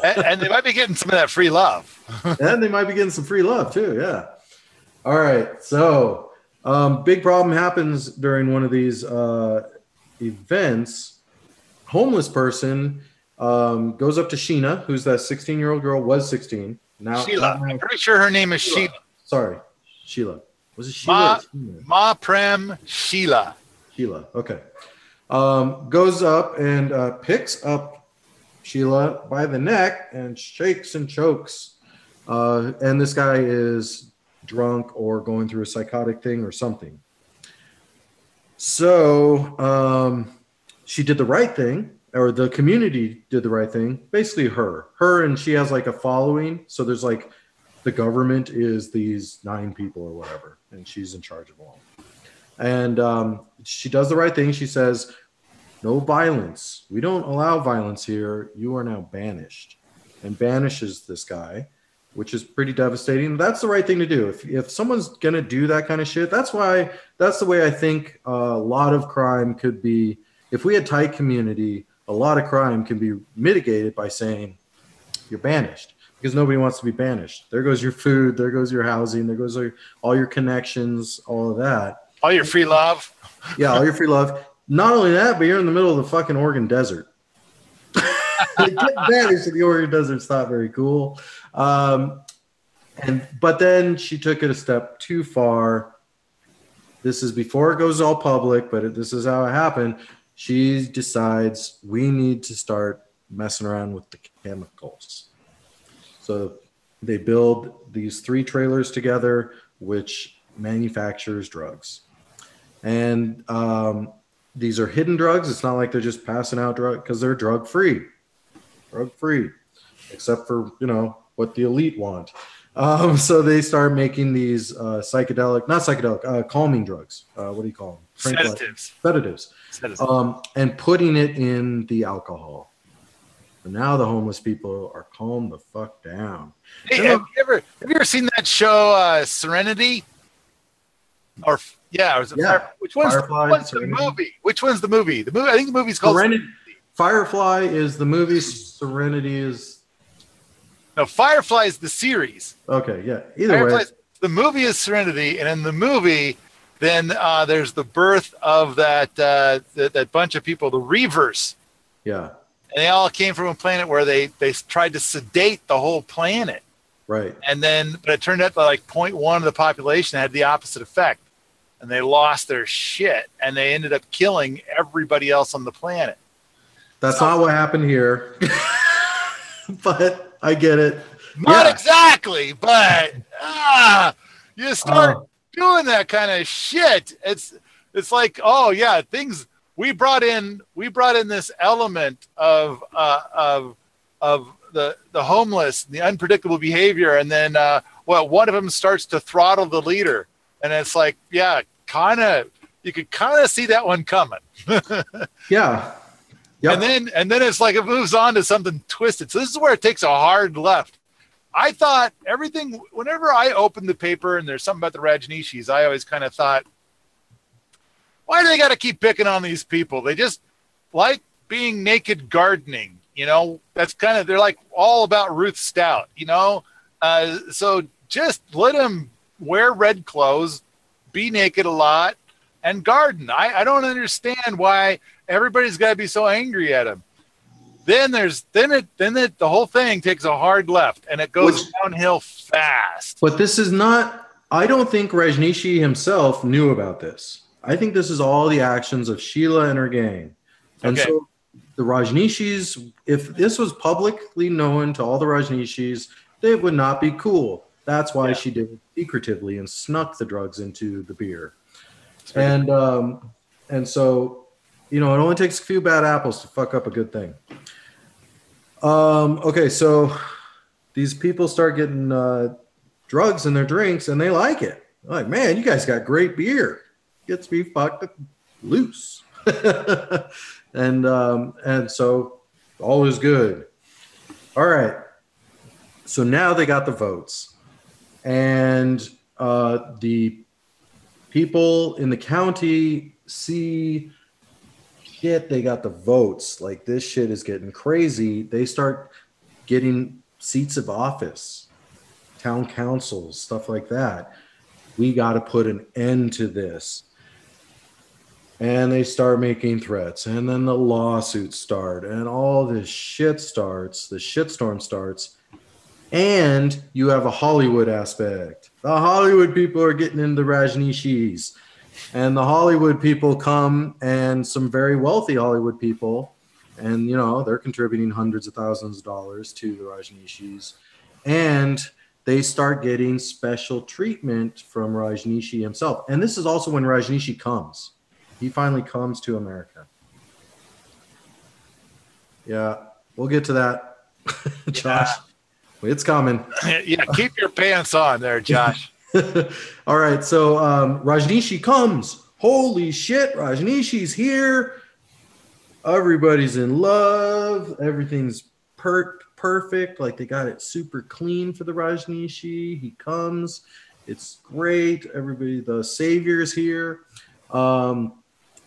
and they might be getting some of that free love. And they might be getting some free love too. Yeah. All right. So big problem happens during one of these events. Homeless person goes up to Sheena, who's that 16-year-old girl, was 16. Now Sheila. I'm pretty sure her name is Sheila. Sorry, Sheila. Was it Sheila? Ma Prem Sheila. Sheila. Okay. Goes up and picks up Sheila by the neck and shakes and chokes. And this guy is drunk or going through a psychotic thing or something. So she did the right thing or the community did the right thing. Basically her, and she has like a following. So there's like, the government is these 9 people or whatever, and she's in charge of all. And she does the right thing. She says, no violence. We don't allow violence here. You are now banished, and banishes this guy, which is pretty devastating. That's the right thing to do. If someone's going to do that kind of shit, that's the way I think a lot of crime could be. If we had tight community, a lot of crime can be mitigated by saying you're banished, because nobody wants to be banished. There goes your food. There goes your housing. There goes all your connections, all of that. All your free love. Yeah, all your free love. Not only that, but you're in the middle of the fucking Oregon Desert. Get banished to the Oregon Desert's not very cool. But then she took it a step too far. This is before it goes all public, but this is how it happened. She decides we need to start messing around with the chemicals. So they build these 3 trailers together, which manufactures drugs. And these are hidden drugs. It's not like they're just passing out drugs, because they're drug free, except for, what the elite want. So they start making these calming drugs. What do you call them? Sedatives. And putting it in the alcohol. And now the homeless people are calmed the fuck down. Hey, have you ever seen that show Serenity? Or which one's the movie? Which one's the movie? I think the movie's called Serenity. Firefly is the movie. Serenity is. No, Firefly is the series. Okay, yeah. Either way, the movie is Serenity, and in the movie, then there's the birth of that bunch of people, the Reavers. Yeah. And they all came from a planet where they tried to sedate the whole planet. Right. But it turned out that like 0.1 of the population had the opposite effect. And they lost their shit, and they ended up killing everybody else on the planet. That's not what happened here. But I get it. Not exactly, but you start doing that kind of shit. It's like, oh yeah, things we brought in this element of the homeless, the unpredictable behavior, and then one of them starts to throttle the leader, and it's like, yeah, you could kind of see that one coming. Yeah. Yep. And then it's like it moves on to something twisted. So this is where it takes a hard left. I thought everything, whenever I opened the paper and there's something about the Rajneeshees, I always kind of thought, why do they got to keep picking on these people? They just like being naked gardening, that's they're like all about Ruth Stout, so just let them wear red clothes, be naked a lot, and garden. I don't understand why everybody's got to be so angry at him. Then the whole thing takes a hard left, and it goes downhill fast. But this is not. I don't think Rajneeshee himself knew about this. I think this is all the actions of Sheila and her gang. And so the Rajneeshees, if this was publicly known to all the Rajneeshees, they would not be cool. That's why she did it secretively and snuck the drugs into the beer. And so, it only takes a few bad apples to fuck up a good thing. Okay, so these people start getting drugs in their drinks, and they like it. They're like, man, you guys got great beer. Gets me fucked loose. And so all is good. All right. So now they got the votes. And the people in the county see, shit, they got the votes. Like, this shit is getting crazy. They start getting seats of office, town councils, stuff like that. We got to put an end to this. And they start making threats. And then the lawsuits start. And all this shit starts. The shitstorm starts. And you have a Hollywood aspect. The Hollywood people are getting into Rajneeshees. And the Hollywood people come, and some very wealthy Hollywood people, and, they're contributing hundreds of thousands of dollars to the Rajneeshees. And they start getting special treatment from Rajneeshee himself. And this is also when Rajneeshee comes. He finally comes to America. Yeah, we'll get to that, Josh. Yeah. It's coming. Yeah, keep your pants on there, Josh. All right, so Rajneeshee comes. Holy shit, Rajneeshee's here. Everybody's in love. Everything's perfect. Like they got it super clean for the Rajneeshee. He comes. It's great. Everybody, the savior's here. The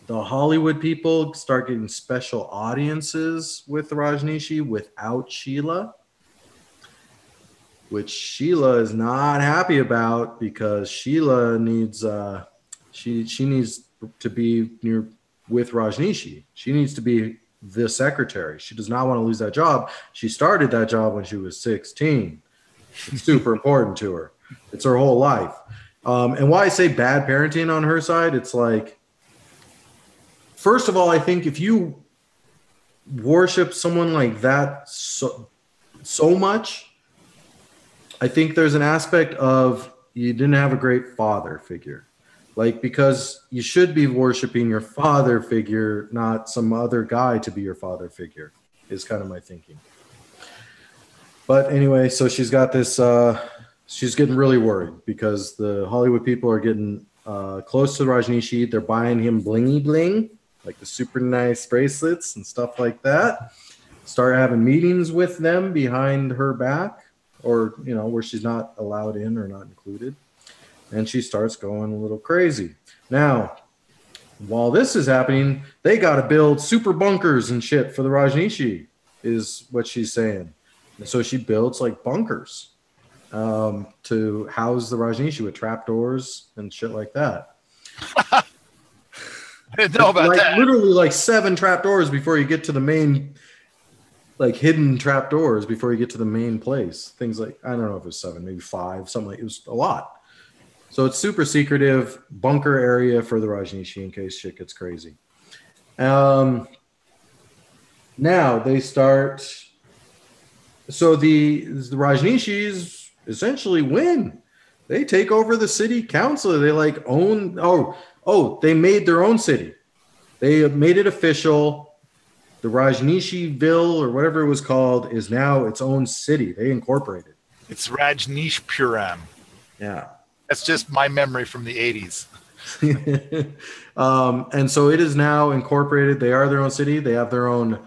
Hollywood people start getting special audiences with the Rajneeshee without Sheila, which Sheila is not happy about because Sheila needs she needs to be near with Rajneeshee. She needs to be the secretary. She does not want to lose that job. She started that job when she was 16. It's super important to her. It's her whole life. And why I say bad parenting on her side, it's like, first of all, I think if you worship someone like that so much, I think there's an aspect of you didn't have a great father figure. Like, because you should be worshiping your father figure, not some other guy to be your father figure, is kind of my thinking. But anyway, so she's got this, she's getting really worried because the Hollywood people are getting close to Rajneeshee. They're buying him blingy bling, like the super nice bracelets and stuff like that. Start having meetings with them behind her back, or, you know, where she's not allowed in or not included. And she starts going a little crazy. Now, while this is happening, they got to build super bunkers and shit for the Rajneeshee, is what she's saying. And so she builds like bunkers to house the Rajneeshee with trapdoors and shit like that. I didn't know about that. Literally like 7 trapdoors before you get to the main, like hidden trapdoors before you get to the main place. Things like, I don't know if it was 7, maybe 5, something like, it was a lot. So it's super secretive bunker area for the Rajneeshee in case shit gets crazy. Now they start. So the Rajneeshees essentially win. They take over the city council. They like own. Oh, they made their own city. They made it official. The Rajneesheeville or whatever it was called is now its own city. They incorporated. It's Rajneeshpuram. Yeah. That's just my memory from the 80s. And so it is now incorporated. They are their own city. They have their own,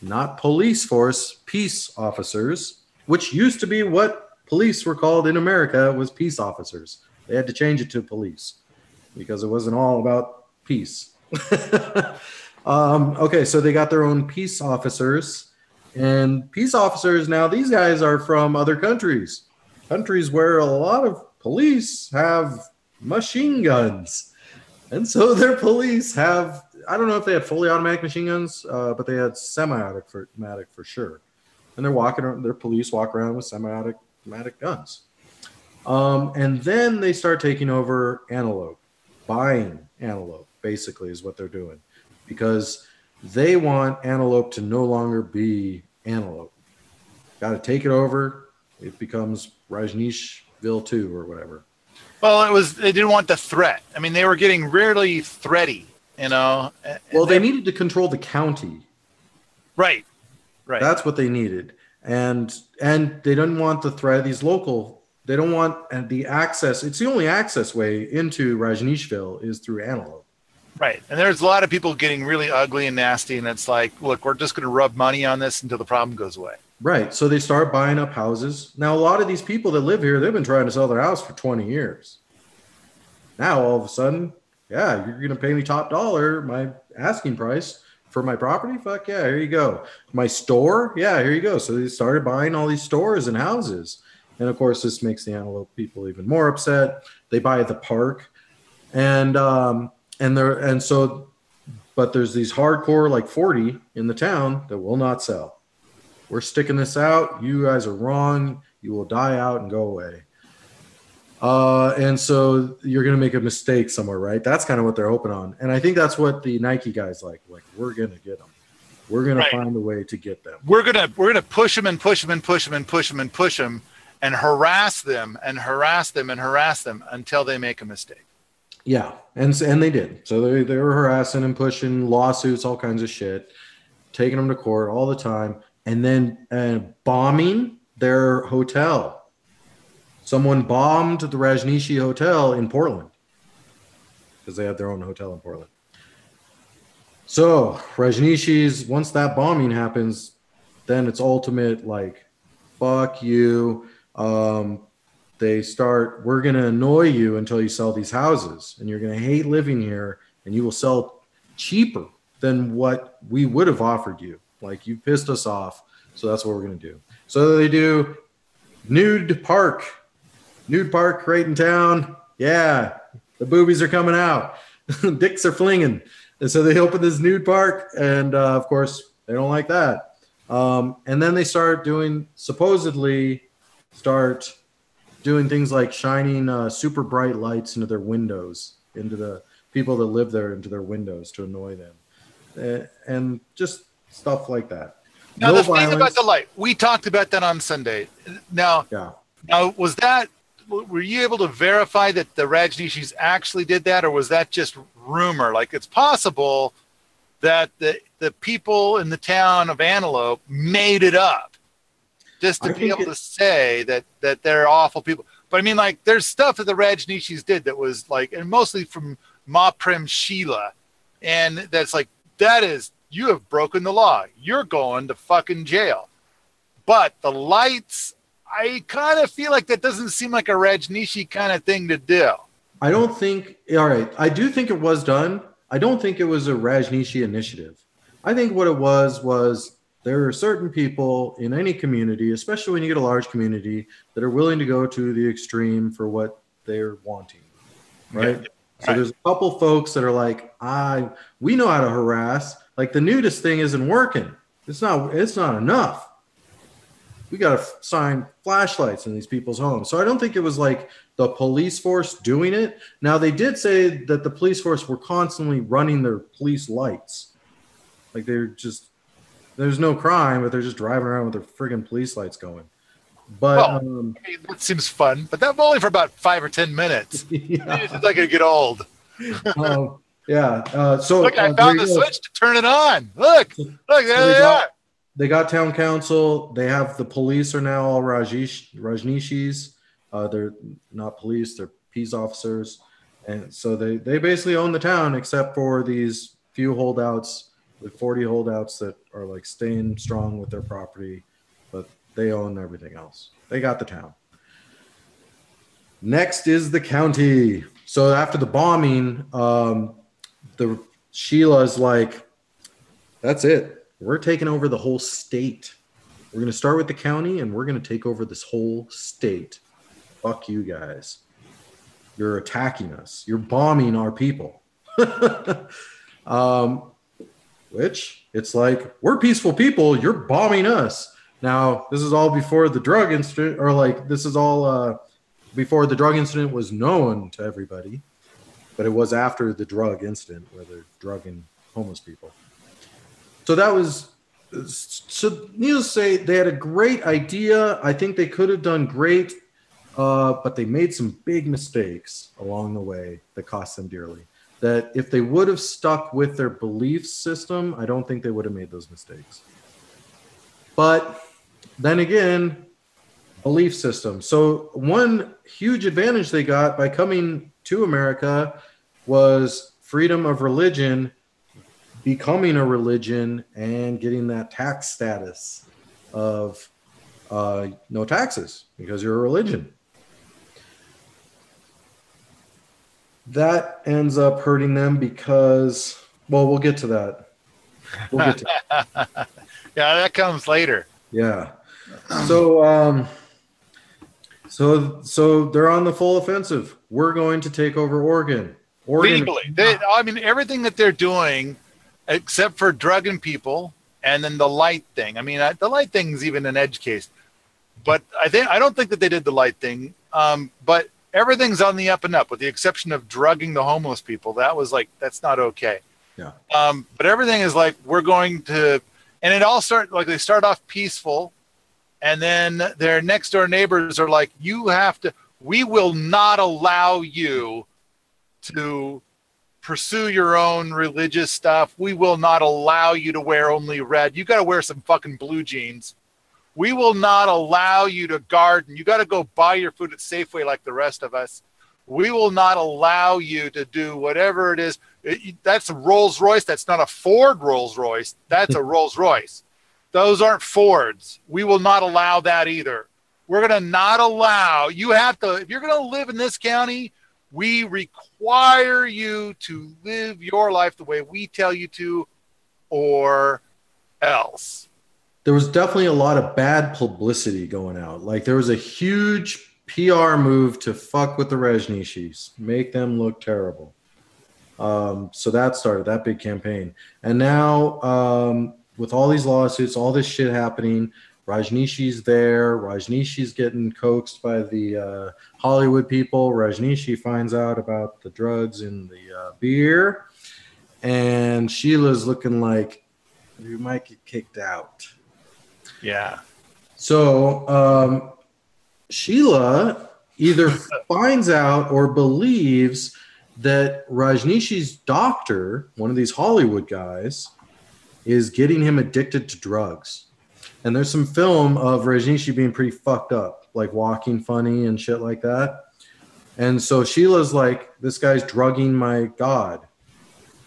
not police force, peace officers, which used to be what police were called in America, was peace officers. They had to change it to police because it wasn't all about peace. Okay, so they got their own peace officers. And peace officers, now these guys are from other countries where a lot of police have machine guns. And so their police have, I don't know if they had fully automatic machine guns, but they had semi-automatic for sure. And their police walk around with semi-automatic guns. And then they start taking over Antelope, buying Antelope, basically, is what they're doing. Because they want Antelope to no longer be Antelope. Got to take it over. It becomes Rajneeshville 2 or whatever. Well, they didn't want the threat. I mean, they were getting really threaty, you know. Well, they needed to control the county. Right. That's what they needed. And they didn't want the threat of these local. They don't want the access. It's the only access way into Rajneeshville is through Antelope. Right. And there's a lot of people getting really ugly and nasty. And it's like, look, we're just going to rub money on this until the problem goes away. Right. So they start buying up houses. Now, a lot of these people that live here, they've been trying to sell their house for 20 years. Now, all of a sudden, yeah, you're going to pay me top dollar, my asking price for my property? Fuck yeah, here you go. My store? Yeah, here you go. So they started buying all these stores and houses. And of course, this makes the Antelope people even more upset. They buy the park. But there's these hardcore, like 40 in the town that will not sell. We're sticking this out. You guys are wrong. You will die out and go away. And so you're going to make a mistake somewhere, right? That's kind of what they're hoping on. And I think that's what the Nike guys like. Like, we're going to get them. We're going to find a way to get them. We're going to push them and push them and push them and push them and push them and harass them and harass them and harass them until they make a mistake. Yeah. And they did. So they were harassing and pushing lawsuits, all kinds of shit. taking them to court all the time, and then bombing their hotel. Someone bombed the Rajneeshee hotel in Portland because they have their own hotel in Portland. So Rajneeshees, once that bombing happens, then it's ultimate like, fuck you. They start, we're going to annoy you until you sell these houses, and you're going to hate living here, and you will sell cheaper than what we would have offered you. Like, you pissed us off, so that's what we're going to do. So they do nude park right in town. Yeah, the boobies are coming out. Dicks are flinging. And so they open this nude park, and of course, they don't like that. And then they supposedly start doing things like shining super bright lights into their windows, into the people that live there, into their windows to annoy them. And just stuff like that. Now, no the violence. Thing about the light, we talked about that on Sunday. Now, were you able to verify that the Rajneeshees actually did that, or was that just rumor? Like, it's possible that the people in the town of Antelope made it up just to be able to say that they're awful people. But I mean, like, there's stuff that the Rajneeshees did that was like, and mostly from Ma Prem Sheila, and that's like, that is, you have broken the law. You're going to fucking jail. But the lights, I kind of feel like that doesn't seem like a Rajneeshee kind of thing to do. I don't think, all right, I do think it was done. I don't think it was a Rajneeshee initiative. I think what it was there are certain people in any community, especially when you get a large community, that are willing to go to the extreme for what they're wanting, right? Yeah. So there's a couple folks that are like, we know how to harass. Like, the nudist thing isn't working. It's not enough. We got to sign flashlights in these people's homes. So I don't think it was like the police force doing it. Now, they did say that the police force were constantly running their police lights. Like, there's no crime, but they're just driving around with their friggin' police lights going. But I mean, that seems fun, but that's only for about 5 or 10ten minutes. Yeah. It's not going to get old. Yeah. So look, I found the switch to turn it on. Look, there they are. They got town council. They have the police are now all Rajneeshees. They're not police. They're peace officers. And so they basically own the town, except for these few holdouts, the 40 holdouts that are like staying strong with their property, but they own everything else. They got the town. Next is the county. So after the bombing, the Sheila's like, that's it. We're taking over the whole state. We're going to start with the county, and we're going to take over this whole state. Fuck you guys. You're attacking us. You're bombing our people. Which, it's like, we're peaceful people. You're bombing us. Now, this is all before the drug incident, or like, this is all before the drug incident was known to everybody. But it was after the drug incident where they're drugging homeless people. So that was, so needless to say, they had a great idea. I think they could have done great, but they made some big mistakes along the way that cost them dearly. That if they would have stuck with their belief system, I don't think they would have made those mistakes. But then again, belief system. So one huge advantage they got by coming to America was freedom of religion, becoming a religion, and getting that tax status of no taxes because you're a religion. That ends up hurting them because, well, we'll get to that. Yeah, that comes later. Yeah. So they're on the full offensive. We're going to take over Oregon. Legally. I mean, everything that they're doing, except for drugging people, and then the light thing. I mean, the light thing is even an edge case, but I don't think that they did the light thing. But everything's on the up and up, with the exception of drugging the homeless people. That was like, that's not okay. Yeah. But everything is like, we're going to, and it all they start off peaceful, and then their next door neighbors are like, we will not allow you to pursue your own religious stuff. We will not allow you to wear only red. You got to wear some fucking blue jeans. We will not allow you to garden. You got to go buy your food at Safeway like the rest of us. We will not allow you to do whatever it is. That's a Rolls Royce. That's not a Ford Rolls Royce. That's a Rolls Royce. Those aren't Fords. We will not allow that either. We're going to not allow, you have to, if you're going to live in this county, we require you to live your life the way we tell you to, or else. There was definitely a lot of bad publicity going out. Like there was a huge PR move to fuck with the Rajneeshees, make them look terrible. So that started that big campaign. And now with all these lawsuits, all this shit happening, Rajneeshee's there. Rajneeshee's getting coaxed by the Hollywood people. Rajneeshee finds out about the drugs in the beer. And Sheila's looking like you might get kicked out. Yeah. So Sheila either finds out or believes that Rajneeshee's doctor, one of these Hollywood guys, is getting him addicted to drugs. And there's some film of Rajneeshee being pretty fucked up, like walking funny and shit like that. And so Sheila's like, this guy's drugging my god.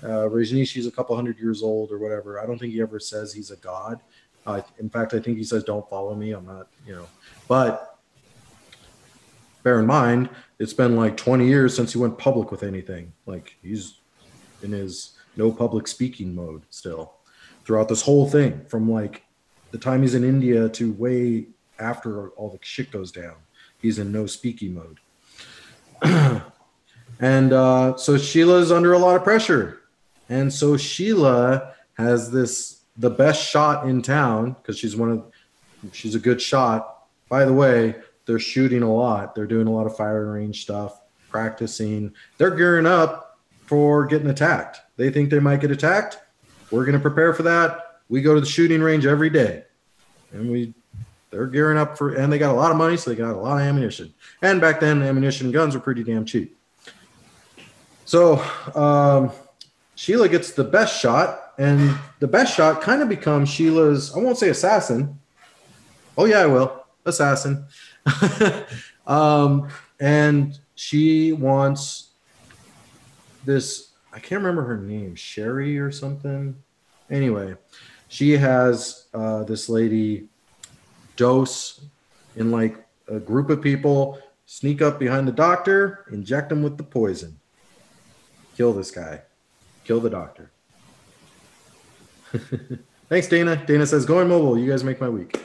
Rajneeshee's a couple hundred years old or whatever. I don't think he ever says he's a god. In fact, I think he says, don't follow me. I'm not, But bear in mind, it's been like 20 years since he went public with anything. Like he's in his no public speaking mode still throughout this whole thing, from like the time he's in India to way after all the shit goes down. He's in no speaking mode. And so Sheila's under a lot of pressure. And so Sheila has the best shot in town, because she's a good shot. By the way, they're shooting a lot. They're doing a lot of firing range stuff, practicing. They're gearing up for getting attacked. They think they might get attacked. We're going to prepare for that. We go to the shooting range every day. And they're gearing up and they got a lot of money, so they got a lot of ammunition. And back then, ammunition and guns were pretty damn cheap. So Sheila gets the best shot, and the best shot kind of becomes Sheila's, I won't say assassin. Oh yeah, I will. Assassin. And she wants this, I can't remember her name, Sherry or something. Anyway, she has this lady dose in like a group of people, sneak up behind the doctor, inject him with the poison. Kill this guy. Kill the doctor. Thanks, Dana. Dana says, going mobile. You guys make my week.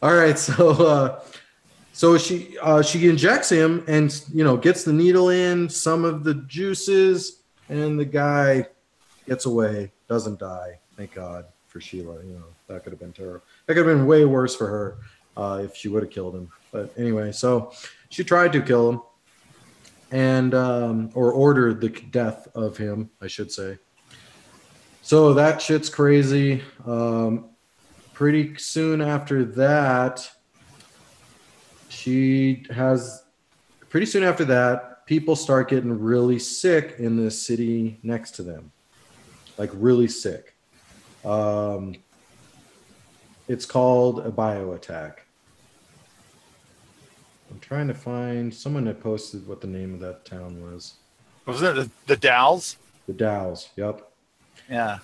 All right. So she injects him and, gets the needle in, some of the juices, and the guy gets away, doesn't die. Thank God for Sheila. That could have been terrible. That could have been way worse for her if she would have killed him. But anyway, so she tried to kill him and or ordered the death of him, I should say. So that shit's crazy. Pretty soon after that, people start getting really sick in the city next to them. Like really sick. It's called a bio attack. I'm trying to find someone that posted what the name of that town was. Was it the Dalles? The Dalles, yep. Yeah.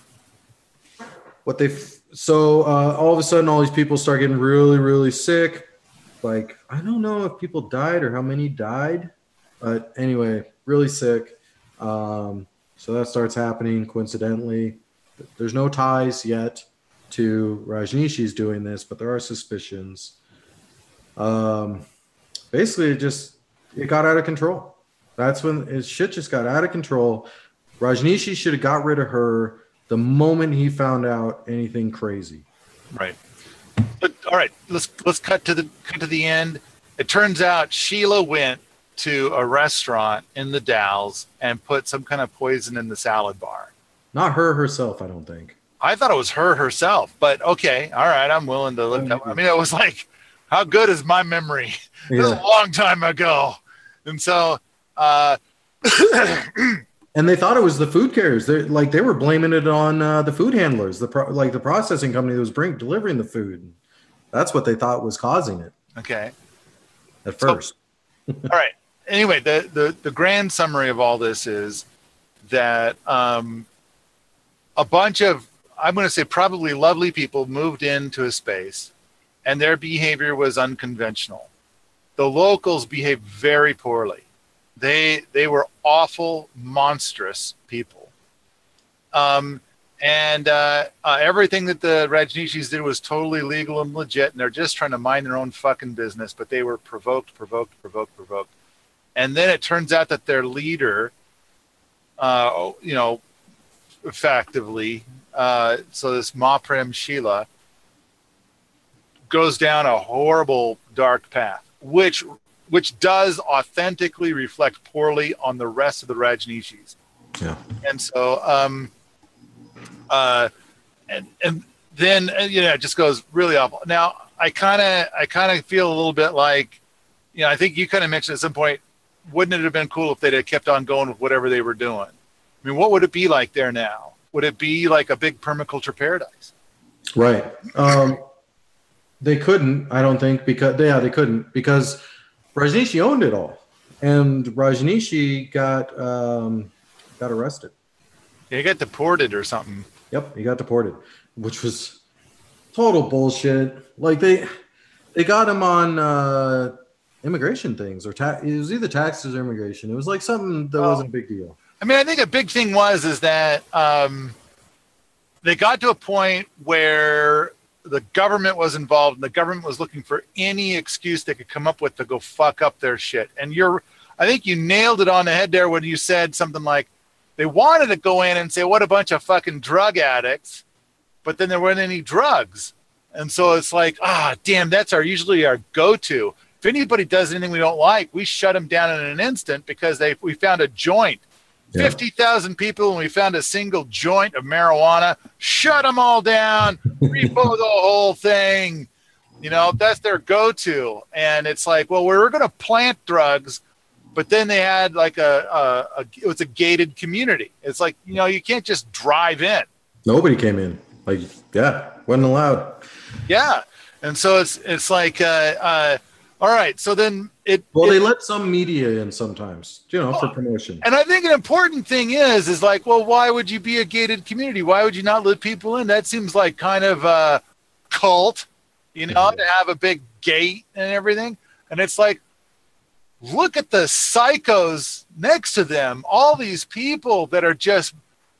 So all of a sudden, all these people start getting really, really sick. Like, I don't know if people died or how many died, but anyway, really sick. So that starts happening coincidentally. There's no ties yet to Rajneeshee's doing this, but there are suspicions. Basically, it got out of control. That's when shit just got out of control. Rajneeshee should have got rid of her the moment he found out anything crazy. Right. But all right, let's cut to the end. It turns out Sheila went to a restaurant in the Dalles and put some kind of poison in the salad bar. Not her herself, I don't think. I thought it was her herself, but okay, all right, I'm willing to look that. I mean, it was like, how good is my memory? Yeah. This is a long time ago, and so And they thought it was the food carriers. They were blaming it on the food handlers, the processing company that was delivering the food. That's what they thought was causing it. Okay. At first. All right. Anyway, the grand summary of all this is that a bunch of, I'm going to say probably lovely people moved into a space, and their behavior was unconventional. The locals behaved very poorly. They were awful, monstrous people. And everything that the Rajneeshees did was totally legal and legit, and they're just trying to mind their own fucking business, but they were provoked. And then it turns out that their leader, effectively, so this Maprem Sheila, goes down a horrible dark path, which does authentically reflect poorly on the rest of the Rajneeshees. Yeah. And so, and then it just goes really awful. Now, I kind of feel a little bit like, I think you kind of mentioned at some point, wouldn't it have been cool if they'd have kept on going with whatever they were doing? I mean, what would it be like there now? Would it be like a big permaculture paradise? Right. They couldn't, I don't think, because they couldn't, because Rajneeshee owned it all, and Rajneeshee got arrested. Yeah, he got deported or something. Yep, he got deported, which was total bullshit. Like they got him on immigration things, or it was either taxes or immigration. It was like something that wasn't a big deal. I mean, I think a big thing is that they got to a point where the government was involved, and the government was looking for any excuse they could come up with to go fuck up their shit. And I think you nailed it on the head there when you said something like they wanted to go in and say, what a bunch of fucking drug addicts, but then there weren't any drugs. And so it's like, damn, that's usually our go-to. If anybody does anything we don't like, we shut them down in an instant because we found a joint. Yeah. 50,000 people, and we found a single joint of marijuana. Shut them all down. Repo the whole thing. That's their go-to. And it's like, well, we're going to plant drugs, but then they had like it was a gated community. It's like, you can't just drive in. Nobody came in. Like, yeah, wasn't allowed. Yeah. And so it's like, all right. So then they let some media in sometimes, for promotion. And I think an important thing is like, well, why would you be a gated community? Why would you not let people in? That seems like kind of a cult, to have a big gate and everything. And it's like, look at the psychos next to them. All these people that are just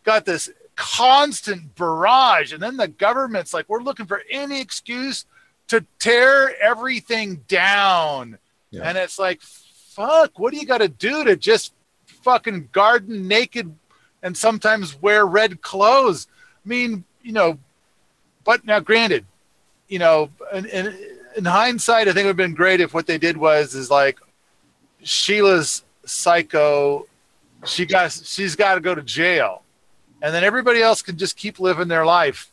got this constant barrage. And then the government's like, we're looking for any excuse to tear everything down. Yeah. And it's like, fuck, what do you got to do to just fucking garden naked and sometimes wear red clothes? I mean, but now granted, in hindsight, I think it would have been great if what they did is like, Sheila's psycho, she's got to go to jail. And then everybody else can just keep living their life,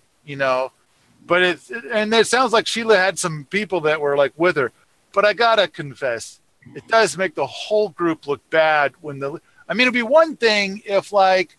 But it sounds like Sheila had some people that were like with her. But I gotta confess, it does make the whole group look bad it'd be one thing if like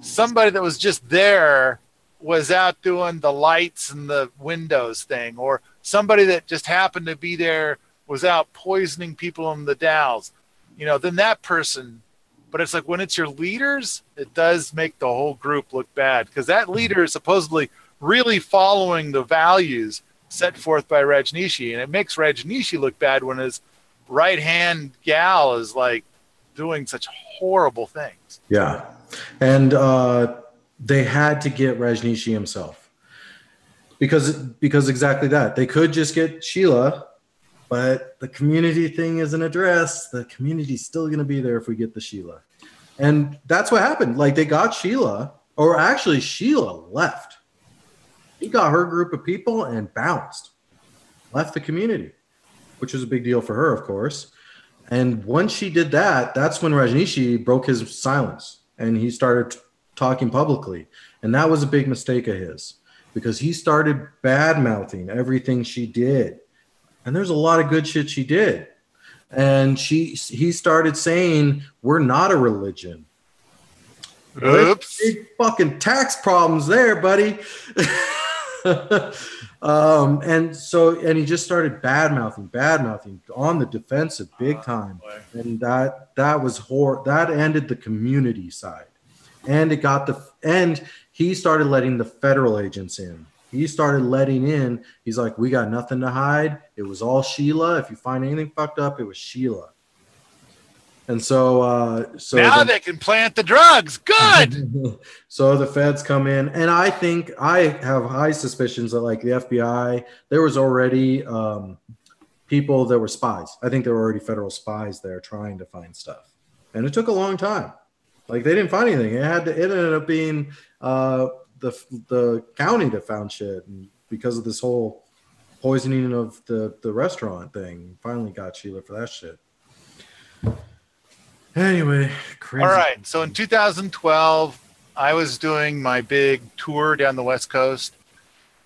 somebody that was just there was out doing the lights and the windows thing, or somebody that just happened to be there was out poisoning people in the Dalles, then that person. But it's like when it's your leaders, it does make the whole group look bad, because that leader is supposedly really following the values set forth by Rajneeshee, and it makes Rajneeshee look bad when his right-hand gal is like doing such horrible things. Yeah. And they had to get Rajneeshee himself because exactly that. They could just get Sheila, but the community thing isn't addressed. The community's still going to be there if we get the Sheila. And that's what happened. Like they got Sheila, or actually Sheila left. He got her group of people and bounced, left the community, which was a big deal for her, of course. And once she did that, that's when Rajneeshee broke his silence and he started talking publicly. And that was a big mistake of his, because he started bad-mouthing everything she did. And there's a lot of good shit she did. And he started saying, we're not a religion. Oops. Big fucking tax problems there, buddy. And he just started bad mouthing on the defensive big time. And that ended the community side. And he started letting the federal agents in. He started letting in, he's like, we got nothing to hide. It was all Sheila. If you find anything fucked up, it was Sheila. And so now they can plant the drugs. Good. So the feds come in, and I think I have high suspicions that like the FBI, there was already people that were spies. I think there were already federal spies there trying to find stuff, and it took a long time. Like they didn't find anything. It ended up being the county that found shit, and because of this whole poisoning of the restaurant thing, finally got Sheila for that shit. Anyway, crazy. All right. So in 2012, I was doing my big tour down the West Coast,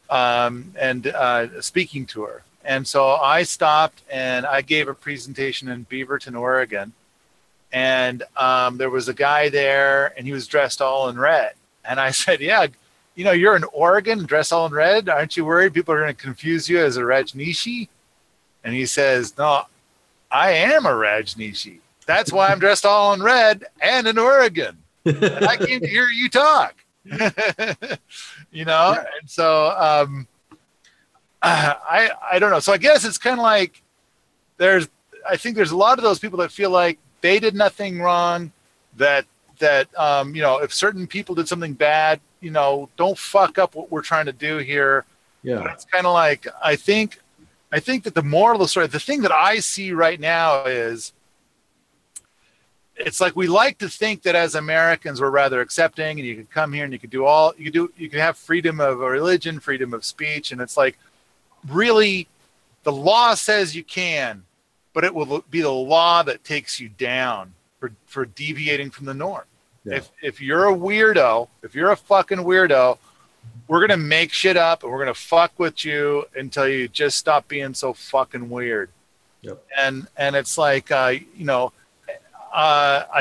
and a speaking tour. And so I stopped and I gave a presentation in Beaverton, Oregon. And there was a guy there, and he was dressed all in red. And I said, yeah, you're in Oregon, dressed all in red. Aren't you worried people are going to confuse you as a Rajneeshee? And he says, no, I am a Rajneeshee. That's why I'm dressed all in red and in Oregon. And I came to hear you talk. Yeah. And so I don't know. So I guess it's kind of like I think there's a lot of those people that feel like they did nothing wrong, that if certain people did something bad, don't fuck up what we're trying to do here. Yeah. But it's kind of like, I think that the moral of the story, the thing that I see right now is, it's like we like to think that as Americans we're rather accepting, and you can come here and you can have freedom of religion, freedom of speech, and it's like, really, the law says you can, but it will be the law that takes you down for deviating from the norm. Yeah. If you're a weirdo, if you're a fucking weirdo, we're gonna make shit up and we're gonna fuck with you until you just stop being so fucking weird. Yep. And it's like I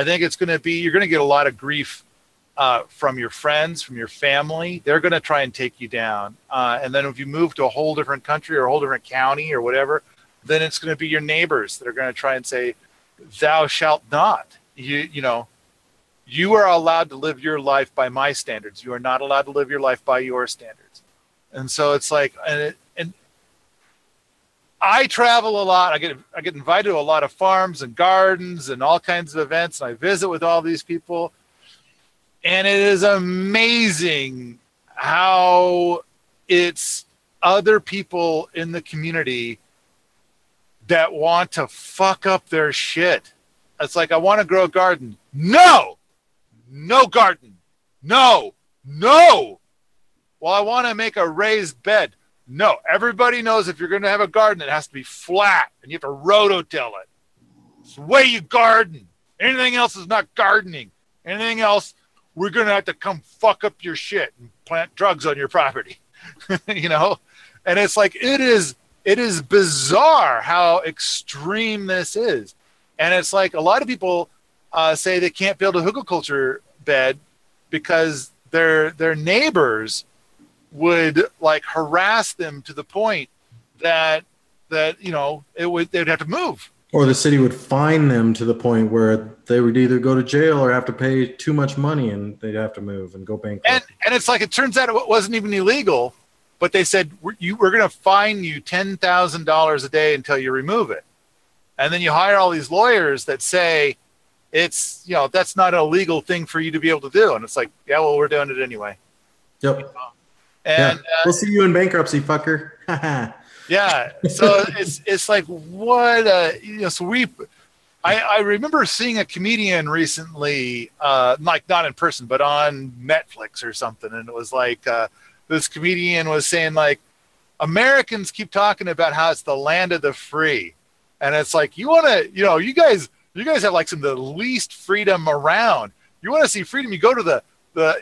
think you're going to get a lot of grief from your friends, from your family. They're going to try and take you down. And then if you move to a whole different country or a whole different county or whatever, then it's going to be your neighbors that are going to try and say, thou shalt not. You are allowed to live your life by my standards. You are not allowed to live your life by your standards. And so it's like, and I travel a lot. I get invited to a lot of farms and gardens and all kinds of events. And I visit with all these people. And it is amazing how it's other people in the community that want to fuck up their shit. It's like, I want to grow a garden. No garden. No. Well, I want to make a raised bed. No, everybody knows if you're going to have a garden, it has to be flat, and you have to rototill it. It's the way you garden. Anything else is not gardening. Anything else, we're going to have to come fuck up your shit and plant drugs on your property. And it's like, it is bizarre how extreme this is. And it's like, a lot of people say they can't build a hugelkultur bed because their neighbors would like harass them to the point that they'd have to move, or the city would fine them to the point where they would either go to jail or have to pay too much money, and they'd have to move and go bankrupt. And it's like, it turns out it wasn't even illegal, but they said we're going to fine you $10,000 a day until you remove it. And then you hire all these lawyers that say it's that's not a legal thing for you to be able to do, and it's like, yeah, well, we're doing it anyway. Yep. And we'll see you in bankruptcy, fucker. Yeah. So it's like, what? I remember seeing a comedian recently, like not in person, but on Netflix or something, and it was like this comedian was saying like, Americans keep talking about how it's the land of the free, and it's like, you want to, you guys have like some of the least freedom around. You want to see freedom? You go to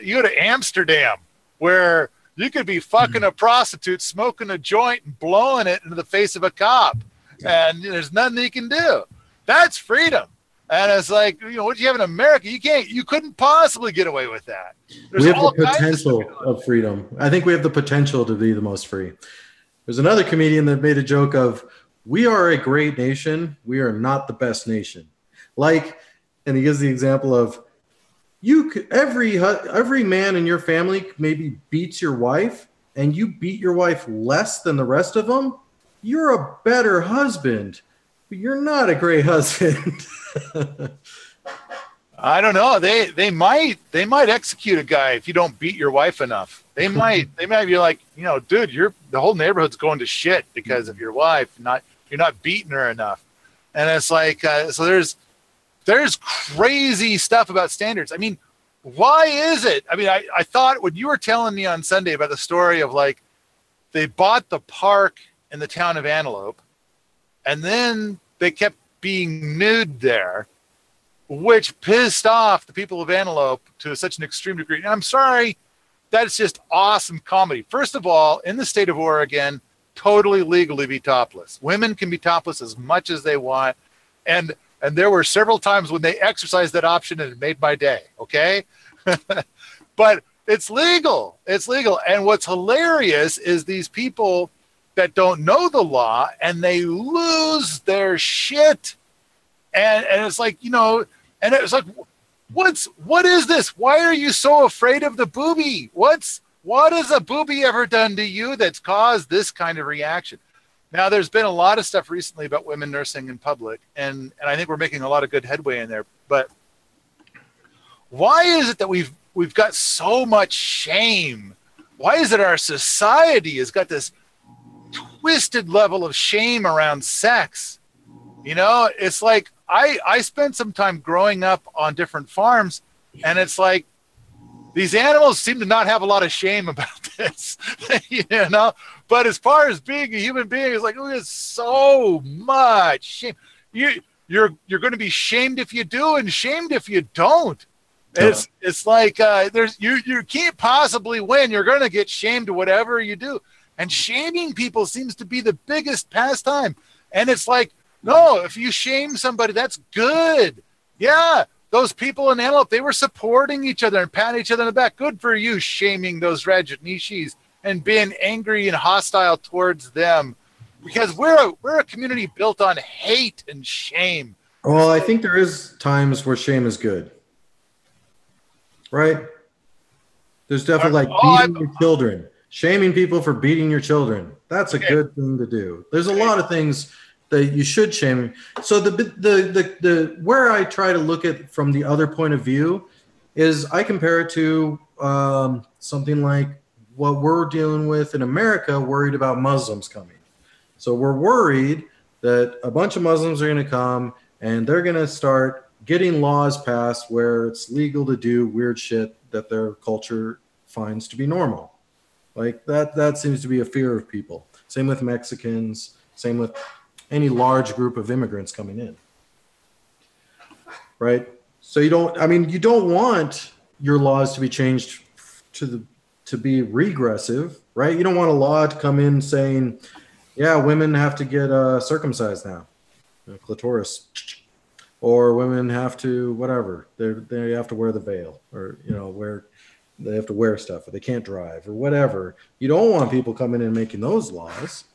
you go to Amsterdam, where you could be fucking a prostitute, smoking a joint, and blowing it into the face of a cop, and there's nothing you can do. That's freedom. And it's like, what do you have in America? You couldn't possibly get away with that. We have the potential of freedom. I think we have the potential to be the most free. There's another comedian that made a joke of, we are a great nation. We are not the best nation. And he gives the example of, every man in your family maybe beats your wife, and you beat your wife less than the rest of them. You're a better husband, but you're not a great husband. I don't know. They might execute a guy if you don't beat your wife enough. They might be like, dude, the whole neighborhood's going to shit because of your wife. You're not beating her enough. And it's like, so there's crazy stuff about standards. I mean, why is it? I mean, I thought when you were telling me on Sunday about the story of they bought the park in the town of Antelope, and then they kept being nude there, which pissed off the people of Antelope to such an extreme degree. And I'm sorry, that's just awesome comedy. First of all, in the state of Oregon, totally legal to be topless. Women can be topless as much as they want. And there were several times when they exercised that option and it made my day. Okay. But it's legal. It's legal. And what's hilarious is these people that don't know the law and they lose their shit. And it's like, and it was like, what is this? Why are you so afraid of the boobie? What has a boobie ever done to you that's caused this kind of reaction? Now, there's been a lot of stuff recently about women nursing in public, and I think we're making a lot of good headway in there. But why is it that we've got so much shame? Why is it our society has got this twisted level of shame around sex? It's like I spent some time growing up on different farms, and it's like these animals seem to not have a lot of shame about this, But as far as being a human being, it's like, there's so much shame. You're going to be shamed if you do and shamed if you don't. It's like you can't possibly win. You're going to get shamed whatever you do, and shaming people seems to be the biggest pastime. And it's like, no, if you shame somebody, that's good. Yeah, those people in Antelope, they were supporting each other and patting each other on the back. Good for you, shaming those Rajneeshees and being angry and hostile towards them, because we're a community built on hate and shame. Well, I think there is times where shame is good, right? There's definitely beating your children, shaming people for beating your children. That's a good thing to do. There's a lot of things that you should shame. So the where I try to look at from the other point of view is I compare it to something like what we're dealing with in America, worried about Muslims coming. So we're worried that a bunch of Muslims are going to come and they're going to start getting laws passed where it's legal to do weird shit that their culture finds to be normal. Like that seems to be a fear of people. Same with Mexicans, same with any large group of immigrants coming in. Right? So you don't want your laws to be changed to be regressive, right? You don't want a law to come in saying, yeah, women have to get circumcised now, clitoris, or women have to whatever. They have to wear the veil, or they have to wear stuff, or they can't drive, or whatever. You don't want people coming in and making those laws.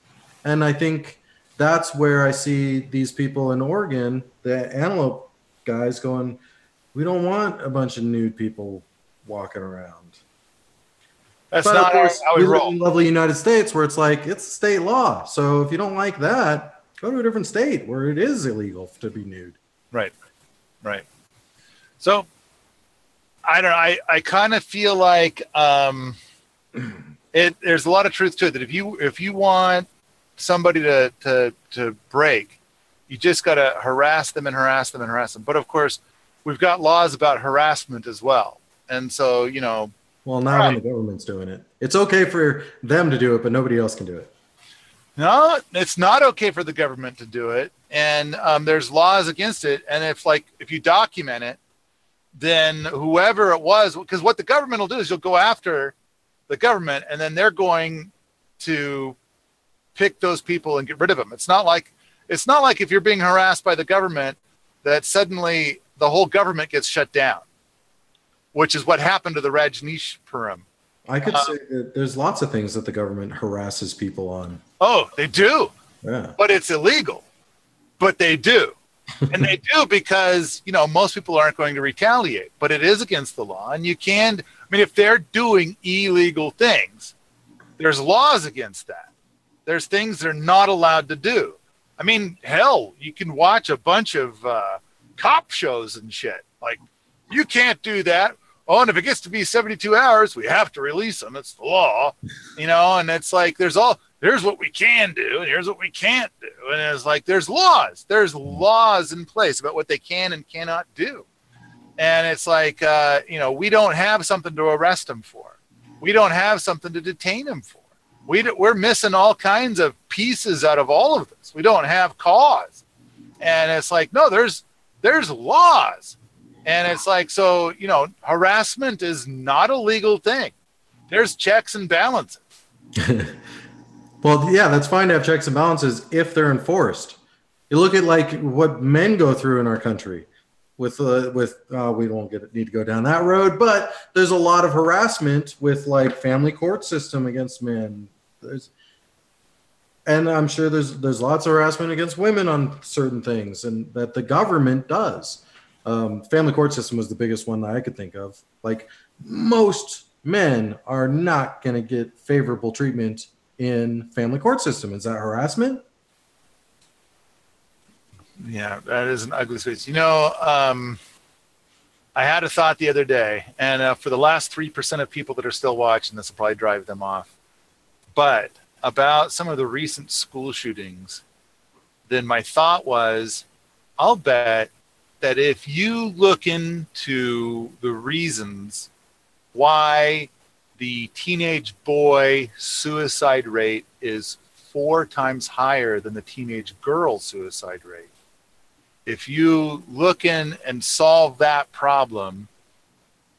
And I think that's where I see these people in Oregon, the Antelope guys, going, we don't want a bunch of nude people walking around. That's not how we roll. In lovely United States, where it's like, it's state law. So if you don't like that, go to a different state where it is illegal to be nude. Right. So I don't know. I kind of feel like there's a lot of truth to it, that if you want somebody to break, you just got to harass them. But of course, we've got laws about harassment as well. And so, well, not when the government's doing it. It's okay for them to do it, but nobody else can do it. No, it's not okay for the government to do it. And there's laws against it. And if you document it, then whoever it was, because what the government will do is you'll go after the government, and then they're going to pick those people and get rid of them. It's not like if you're being harassed by the government, that suddenly the whole government gets shut down, which is what happened to the Rajneesh Purim. I could say that there's lots of things that the government harasses people on. Oh, they do. Yeah. But it's illegal. But they do. And they do because, most people aren't going to retaliate. But it is against the law. And you can't, if they're doing illegal things, there's laws against that. There's things they're not allowed to do. Hell, you can watch a bunch of cop shows and shit. Like, you can't do that. Oh, and if it gets to be 72 hours, we have to release them. It's the law, and it's like, here's what we can do, and here's what we can't do. And it's like, there's laws in place about what they can and cannot do. And it's like, we don't have something to arrest them for. We don't have something to detain them for. We're missing all kinds of pieces out of all of this. We don't have cause. And it's like, no, there's laws. And it's like, so, harassment is not a legal thing. There's checks and balances. Well, yeah, that's fine to have checks and balances if they're enforced. You look at like what men go through in our country we don't need to go down that road, but there's a lot of harassment with like family court system against men. And I'm sure there's lots of harassment against women on certain things, and that the government does. Family court system was the biggest one that I could think of. Like, most men are not going to get favorable treatment in family court system. Is that harassment? Yeah, that is an ugly space. I had a thought the other day, and for the last 3% of people that are still watching, this will probably drive them off. But about some of the recent school shootings, then my thought was, I'll bet that if you look into the reasons why the teenage boy suicide rate is 4 times higher than the teenage girl suicide rate, if you look in and solve that problem,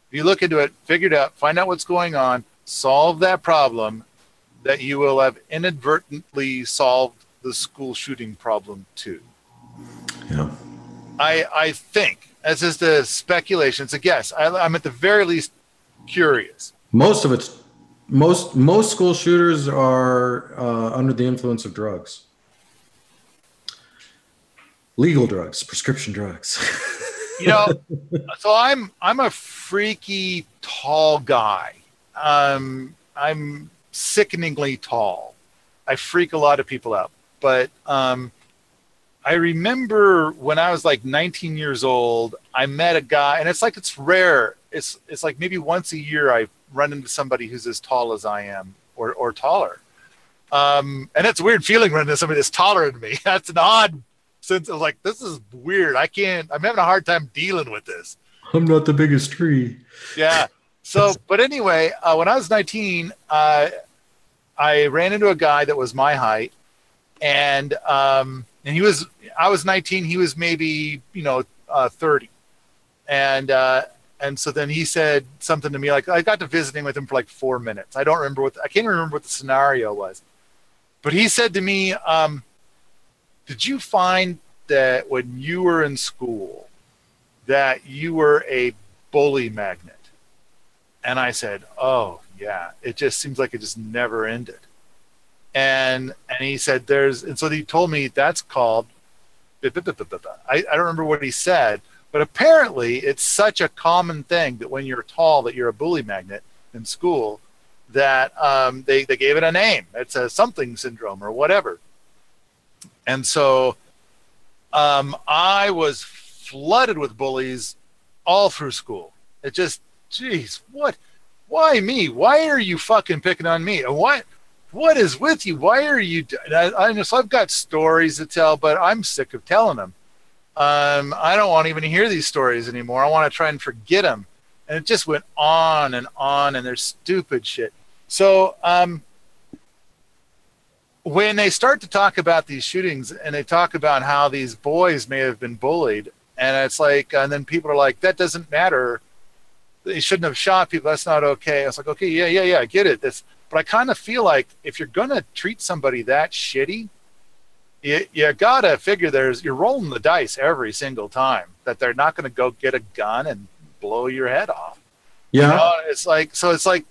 if you look into it, figure it out, find out what's going on, solve that problem, that you will have inadvertently solved the school shooting problem too. Yeah. I think, as just a speculation, it's a guess. I'm at the very least curious. Most school shooters are under the influence of drugs. Legal drugs, prescription drugs. So I'm a freaky tall guy. I'm sickeningly tall. I freak a lot of people out. But I remember when I was like 19 years old, I met a guy, and it's like, it's rare. It's like maybe once a year I run into somebody who's as tall as I am or taller. And it's a weird feeling running into somebody that's taller than me. That's an odd sense of like, this is weird. I'm having a hard time dealing with this. I'm not the biggest tree. Yeah. So, but anyway, when I was 19, I ran into a guy that was my height, and I was 19, he was maybe, 30. And so then he said something to me, like, I got to visiting with him for like 4 minutes. I can't remember what the scenario was, but he said to me, did you find that when you were in school that you were a bully magnet? And I said, oh yeah, it just seems like it just never ended. And he said, and so he told me that's called, I don't remember what he said, but apparently it's such a common thing that when you're tall, that you're a bully magnet in school, that they gave it a name. It's a something syndrome or whatever. And so I was flooded with bullies all through school. It just, geez, what? Why me? Why are you fucking picking on me? And what is with you? Why are you? So I've got stories to tell, but I'm sick of telling them. I don't want to even hear these stories anymore. I want to try and forget them. And it just went on, and they're stupid shit. So when they start to talk about these shootings, and they talk about how these boys may have been bullied, and it's like, and then people are like, that doesn't matter. They shouldn't have shot people. That's not okay. I was like, okay, yeah, I get it. But I kind of feel like if you're going to treat somebody that shitty, you gotta figure you're rolling the dice every single time that they're not going to go get a gun and blow your head off. Yeah. You know, it's like,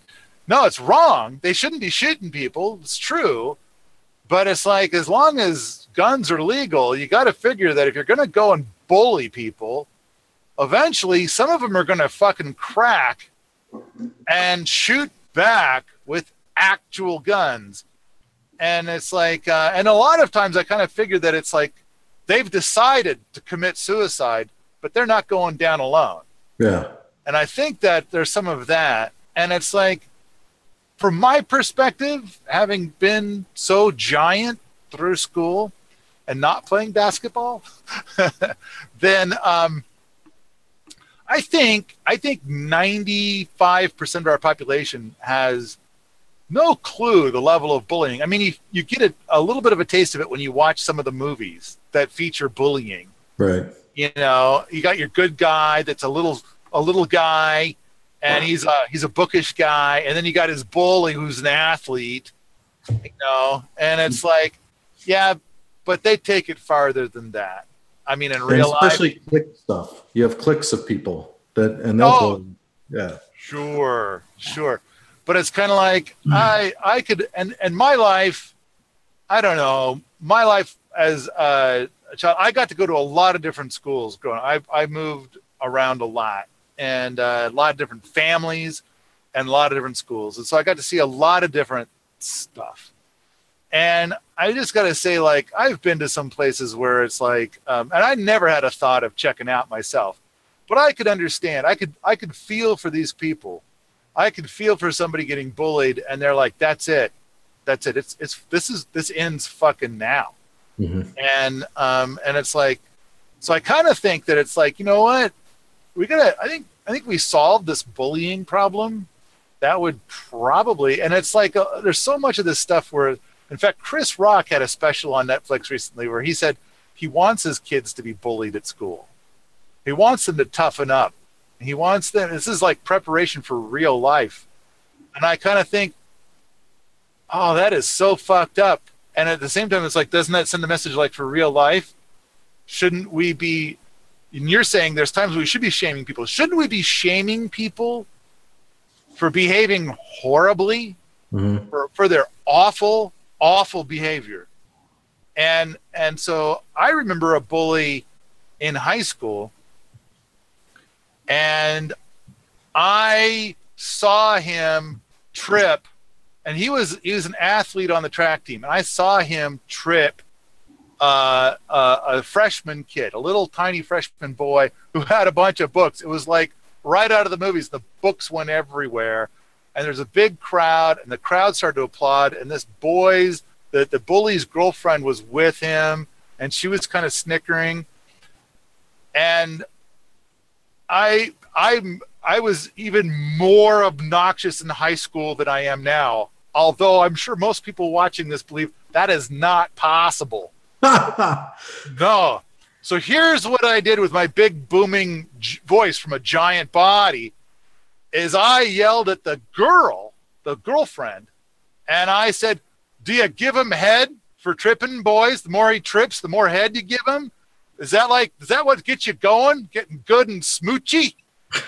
no, it's wrong. They shouldn't be shooting people. It's true. But it's like, as long as guns are legal, you got to figure that if you're going to go and bully people, eventually some of them are going to fucking crack and shoot back with actual guns. And it's like, and a lot of times I kind of figure that it's like they've decided to commit suicide, but they're not going down alone. Yeah. And I think that there's some of that. And it's like, from my perspective, having been so giant through school and not playing basketball, then I think 95% of our population has no clue the level of bullying. I mean, you get a little bit of a taste of it when you watch some of the movies that feature bullying. Right. You know, you got your good guy that's a little guy, and he's a bookish guy, and then you got his bully who's an athlete, you know, and it's like, yeah, but they take it farther than that. I mean, in real life, especially clique stuff. You have cliques of people and they'll bully. Yeah. Sure. But it's kind of like I could, and my life, I don't know, my life as a child, I got to go to a lot of different schools growing up. I moved around a lot, and a lot of different families and a lot of different schools. And so I got to see a lot of different stuff. And I just got to say, like, I've been to some places where it's like, and I never had a thought of checking out myself, but I could understand. I could feel for these people. I could feel for somebody getting bullied, and they're like, "That's it. This ends fucking now." Mm-hmm. And it's like, so I kind of think that it's like, you know what, I think we solved this bullying problem. That would probably, and it's like, there's so much of this stuff where, in fact, Chris Rock had a special on Netflix recently where he said he wants his kids to be bullied at school. He wants them to toughen up. He wants them, this is like preparation for real life. And I kind of think, oh, that is so fucked up. And at the same time, it's like, doesn't that send a message like for real life? Shouldn't we be, and you're saying there's times we should be shaming people. Shouldn't we be shaming people for behaving horribly, mm-hmm. for their awful behavior? And so I remember a bully in high school, and I saw him trip, and he was an athlete on the track team, and I saw him trip a freshman kid, a little tiny freshman boy who had a bunch of books. It was like right out of the movies. The books went everywhere, and there's a big crowd, and the crowd started to applaud, and this the bully's girlfriend was with him, and she was kind of snickering. And I was even more obnoxious in high school than I am now, although I'm sure most people watching this believe that is not possible. No. So here's what I did with my big booming voice from a giant body is I yelled at the girlfriend, and I said, "Do you give him head for tripping, boys? The more he trips, the more head you give him? Is that what gets you going, getting good and smoochy?"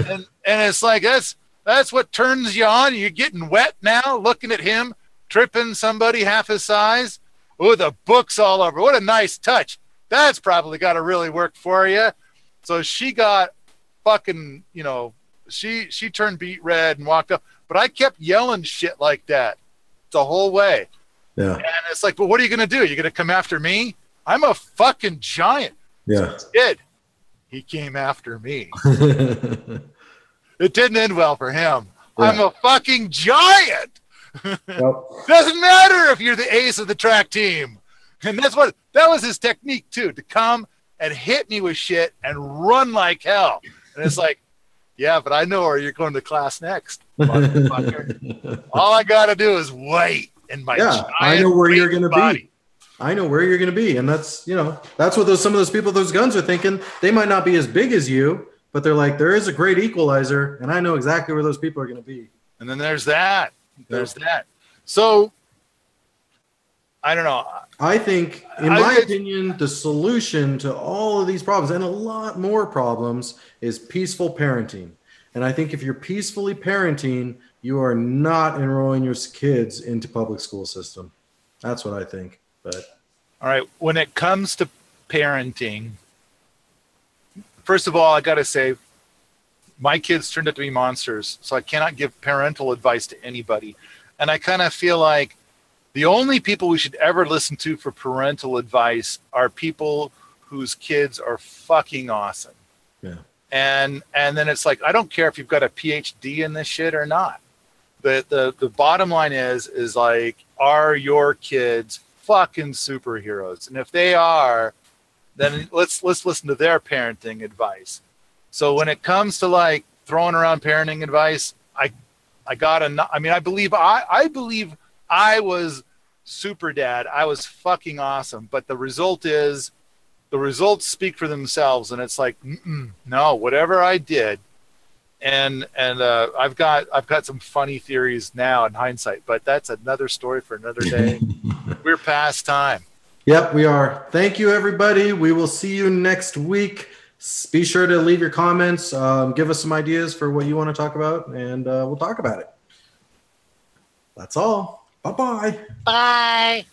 And it's like, that's what turns you on. You're getting wet now, looking at him tripping somebody half his size. Oh, the book's all over. What a nice touch. That's probably got to really work for you. So she got fucking, you know, she turned beet red and walked up. But I kept yelling shit like that the whole way. Yeah. And it's like, well, what are you going to do? You're going to come after me? I'm a fucking giant. Yeah. So he did. He came after me. It didn't end well for him. Yeah. I'm a fucking giant. Yep. Doesn't matter if you're the ace of the track team. And that was his technique too, to come and hit me with shit and run like hell. And it's like, yeah, but I know where you're going to class next, motherfucker. All I got to do is wait in my giant I know where you're going to body. be. I know where you're going to be. And that's, you know, that's what some of those people with those guns are thinking. They might not be as big as you, but they're like, there is a great equalizer, and I know exactly where those people are going to be. And then there's that. There's that. So I don't know. I think, in my opinion, the solution to all of these problems and a lot more problems is peaceful parenting. And I think if you're peacefully parenting, you are not enrolling your kids into public school system. That's what I think. But all right, when it comes to parenting, first of all, I got to say, my kids turned out to be monsters, so I cannot give parental advice to anybody. And I kind of feel like the only people we should ever listen to for parental advice are people whose kids are fucking awesome. yeah. And then it's like, I don't care if you've got a PhD in this shit or not. The bottom line is like, are your kids fucking superheroes? And if they are, then let's listen to their parenting advice. So when it comes to like throwing around parenting advice, I believe I was super dad. I was fucking awesome. But the results speak for themselves. And it's like, no, whatever I did. And I've got some funny theories now in hindsight, but that's another story for another day. We're past time. Yep, we are. Thank you, everybody. We will see you next week. Be sure to leave your comments. Give us some ideas for what you want to talk about, and we'll talk about it. That's all. Bye-bye. Bye.